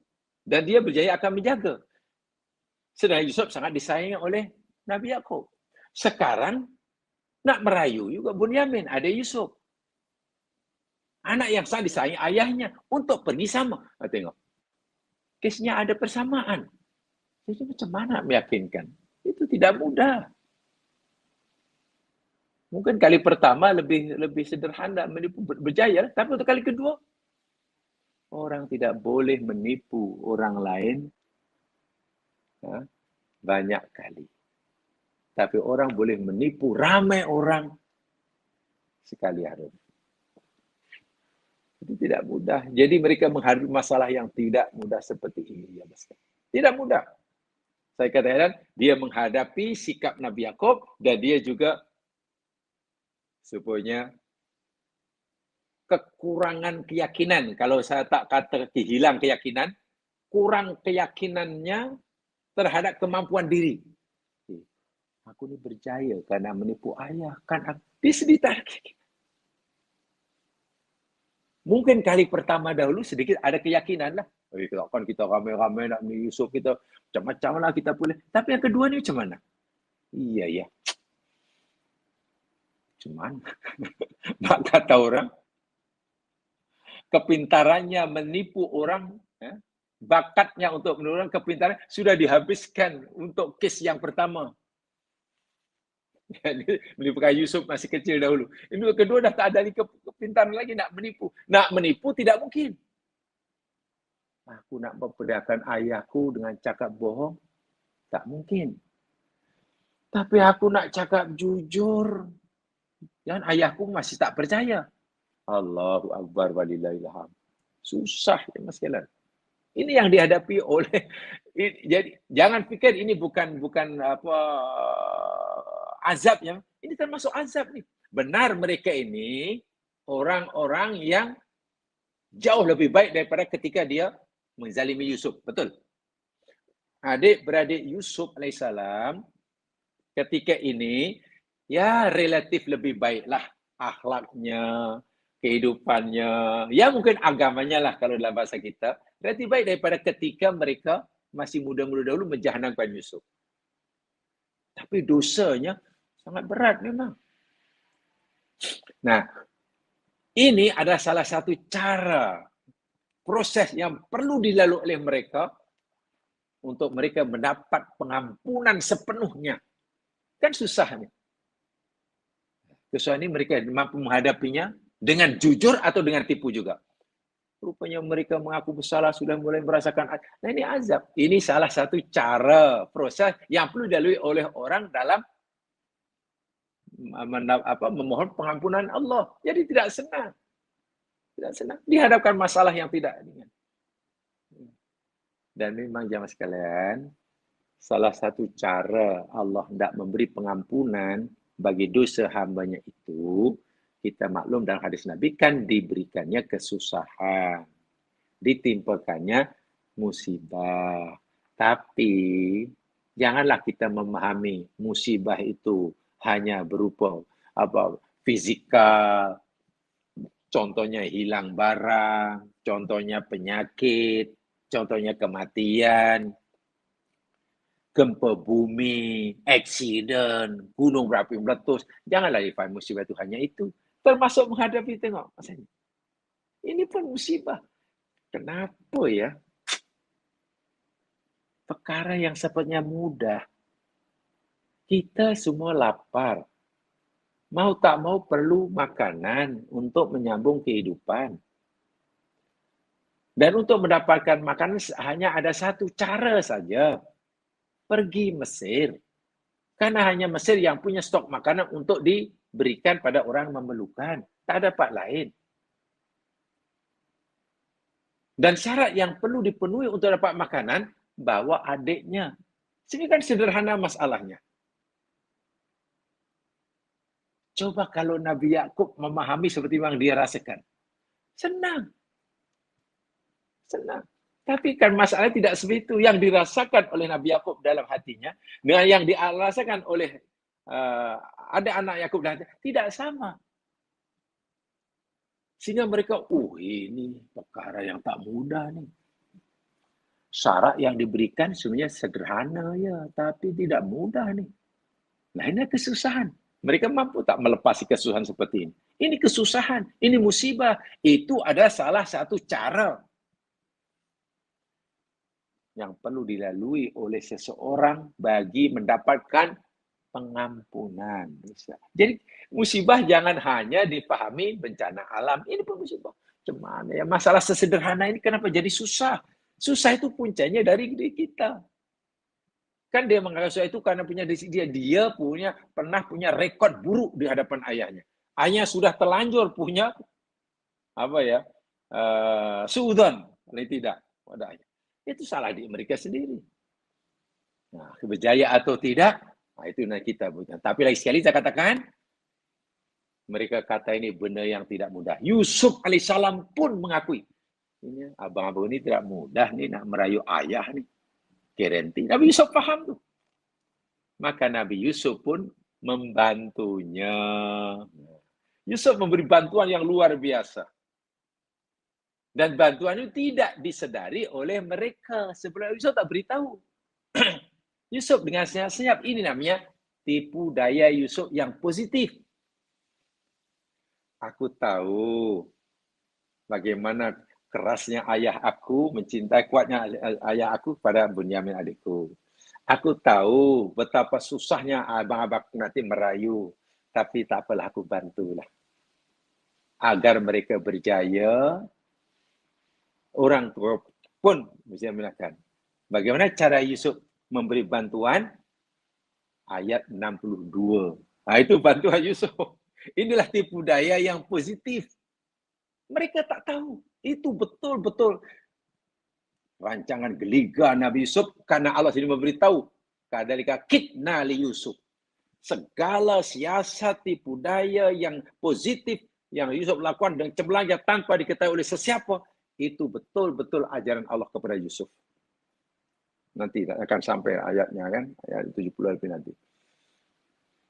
Dan dia berjaya akan menjaga. Sedangkan Yusuf sangat disayangi oleh Nabi Yakub. Sekarang nak merayu juga Bunyamin, ada Yusuf. Anak yang sangat disayangi ayahnya untuk pergi sama. Tengok. Kesnya ada persamaan. Jadi macam mana meyakinkan? Itu tidak mudah. Mungkin kali pertama lebih sederhana menipu berjaya, tapi untuk kali kedua orang tidak boleh menipu orang lain banyak kali. Tapi orang boleh menipu ramai orang sekali hari. Itu tidak mudah. Jadi mereka menghadapi masalah yang tidak mudah seperti ini. Tidak mudah. Saya katakan, dia menghadapi sikap Nabi Yakub dan dia juga supaya kekurangan keyakinan. Kalau saya tak kata hilang keyakinan, kurang keyakinannya terhadap kemampuan diri. Aku ini berjaya karena menipu ayah. Kan dia sedih. Mungkin kali pertama dahulu sedikit ada keyakinan lah. Kan kita ramai-ramai nak Yusuf, kita macam-macam lah kita boleh. Tapi yang kedua ni macam mana? Iya ya. Cuman, mak kata orang, kepintarannya menipu orang, bakatnya untuk menipu orang, kepintaran sudah dihabiskan untuk kes yang pertama. Menipu Yusuf masih kecil dahulu. Ini kedua dah tak ada kepintaran lagi nak menipu. Nak menipu tidak mungkin. Aku nak memperdayakan ayahku dengan cakap bohong, tak mungkin. Tapi aku nak cakap jujur, dan ayahku masih tak percaya. Allahu Akbar walillahilham. Susah ya Mas Kelan. Ini yang dihadapi oleh, jadi jangan pikir ini bukan azab ya. Ini termasuk azab nih. Benar mereka ini orang-orang yang jauh lebih baik daripada ketika dia menzalimi Yusuf. Betul. Adik-beradik Yusuf alaihissalam ketika ini ya relatif lebih baiklah akhlaknya, kehidupannya, ya mungkin agamanya lah kalau dalam bahasa kita, relatif baik daripada ketika mereka masih muda-muda dahulu menjahanamkan Yusuf. Tapi dosanya sangat berat memang. Nah, ini adalah salah satu cara proses yang perlu dilalui oleh mereka untuk mereka mendapat pengampunan sepenuhnya. Kan susah nih. Susah ini mereka mampu menghadapinya dengan jujur atau dengan tipu juga. Rupanya mereka mengaku bersalah, sudah mulai merasakan. Nah ini azab. Ini salah satu cara proses yang perlu dilalui oleh orang dalam memohon pengampunan Allah. Jadi tidak senang. Tidak senang. Dihadapkan masalah yang tidak ringan. Dan memang jamaah sekalian, salah satu cara Allah tidak memberi pengampunan bagi dosa hambanya itu, kita maklum dalam hadis Nabi kan diberikannya kesusahan, ditimpakannya musibah. Tapi janganlah kita memahami musibah itu hanya berupa fisikal, contohnya hilang barang, contohnya penyakit, contohnya kematian, gempa bumi, eksiden, gunung berapi meletus. Janganlah difahami musibah itu hanya itu. Termasuk menghadapi, tengok. Ini pun musibah. Kenapa ya? Perkara yang sepertinya mudah. Kita semua lapar. Mau tak mau perlu makanan untuk menyambung kehidupan. Dan untuk mendapatkan makanan hanya ada satu cara saja. Pergi Mesir. Karena hanya Mesir yang punya stok makanan untuk diberikan pada orang memerlukan. Tak ada tempat lain. Dan syarat yang perlu dipenuhi untuk dapat makanan, bawa adiknya. Sini kan sederhana masalahnya. Coba kalau Nabi Yakub memahami seperti yang dia rasakan. Senang. Senang. Tapi kan masalahnya tidak seperti itu. Yang dirasakan oleh Nabi Yakub dalam hatinya, dengan yang dirasakan oleh ada anak Yakub dalam hatinya, tidak sama. Sehingga mereka, ini perkara yang tak mudah nih. Syarat yang diberikan sebenarnya sederhana ya, tapi tidak mudah nih. Nah, ini kesusahan. Mereka mampu tak melepasi kesusahan seperti ini? Ini kesusahan, ini musibah. Itu adalah salah satu cara yang perlu dilalui oleh seseorang bagi mendapatkan pengampunan. Jadi musibah jangan hanya dipahami bencana alam. Ini pun musibah. Cuman ya masalah sesederhana ini kenapa jadi susah? Susah itu puncanya dari diri kita. Kan dia menganggap susah itu karena punya dia pernah punya rekod buruk di hadapan ayahnya. Ayahnya sudah terlanjur punya apa ya? Suudzon, paling tidak pada ayah. Itu salah di mereka sendiri. Nah, berjaya atau tidak, nah itu nanti kita punya. Tapi lagi sekali saya katakan, mereka kata ini benda yang tidak mudah. Yusuf alaihissalam pun mengakui. Ini abang-abang ini tidak mudah nih nak merayu ayah nih. Garanti. Nabi Yusuf paham tuh. Maka Nabi Yusuf pun membantunya. Yusuf memberi bantuan yang luar biasa. Dan bantuan itu tidak disedari oleh mereka. Sebelum Yusuf tak beritahu. Yusuf dengan senyap-senyap, ini namanya tipu daya Yusuf yang positif. Aku tahu bagaimana kerasnya ayah aku, mencintai kuatnya ayah aku pada Bunyamin adikku. Aku tahu betapa susahnya abang-abang nanti merayu, tapi tak apalah aku bantulah. Agar mereka berjaya, orang tua pun bisa mengatakan. Bagaimana cara Yusuf memberi bantuan? Ayat 62. Nah, itu bantuan Yusuf. Inilah tipu daya yang positif. Mereka tak tahu. Itu betul-betul rancangan geliga Nabi Yusuf karena Allah sendiri memberitahu kadzalika kitna li Yusuf. Segala siasat tipu daya yang positif yang Yusuf lakukan dengan cemerlang tanpa diketahui oleh sesiapa, itu betul-betul ajaran Allah kepada Yusuf. Nanti akan sampai ayatnya kan, ayat 70 lebih nanti.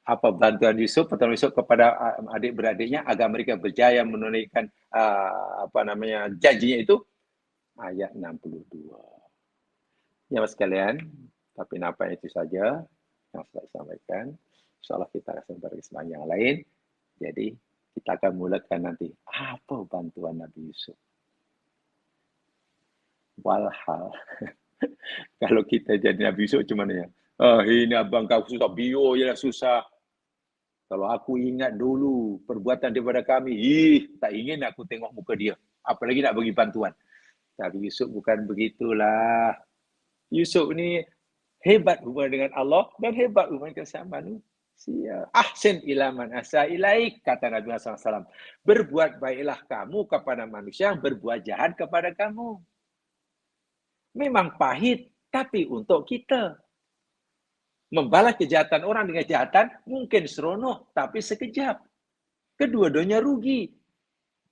Apa bantuan Yusuf, pertolongan Yusuf kepada adik-beradiknya agar mereka berjaya menunaikan janjinya itu, ayat 62. Ya mas sekalian, tapi nampak itu saja yang saya sampaikan. Insyaallah kita akan berkesempatan yang lain. Jadi kita akan mulakan nanti apa bantuan Nabi Yusuf. Walhal kalau kita jadi Nabi Yusuf cuma ya, ini abang kau susah, bio ya susah. Kalau aku ingat dulu perbuatan daripada kami, tak ingin aku tengok muka dia. Apalagi nak bagi bantuan. Tapi Yusuf bukan begitulah. Yusuf ni hebat hubungan dengan Allah dan hebat hubungan sama manusia. Ahsin ilaman asa ilaik, kata Nabi SAW. Berbuat baiklah kamu kepada manusia yang berbuat jahat kepada kamu. Memang pahit, tapi untuk kita. Membalas kejahatan orang dengan kejahatan mungkin seronok, tapi sekejap. Kedua-duanya rugi.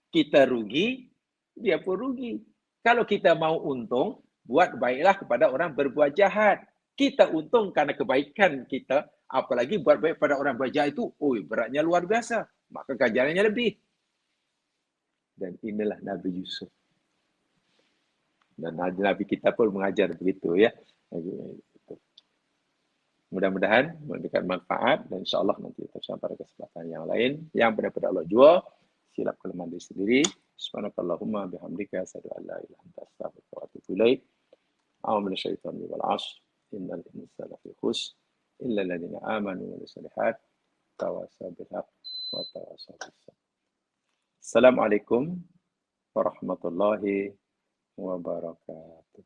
Kita rugi, dia pun rugi. Kalau kita mau untung, buat baiklah kepada orang berbuat jahat. Kita untung karena kebaikan kita, apalagi buat baik pada orang berjahat itu, beratnya luar biasa. Maka ganjarannya lebih. Dan inilah Nabi Yusuf. Dan Nabi kita pun mengajar begitu ya. Mudah-mudahan memberikan manfaat dan insyaAllah nanti kita sampai pada kesempatan yang lain yang benar-benar Allah jua. Silap kelemahan diri sendiri. Subhanakallahumma bihamdika asyhadu an la ilaha illa anta astaghfiruka wa atubu ilaik. A'udzu minasyaitonir wal 'ashr. Innal insana lafi khusr illa alladziina aamanu wa 'amilus shalihaat tawassaw bil haqq wa tawassaw bis sabr. Assalamualaikum warahmatullahi wabarakatuh.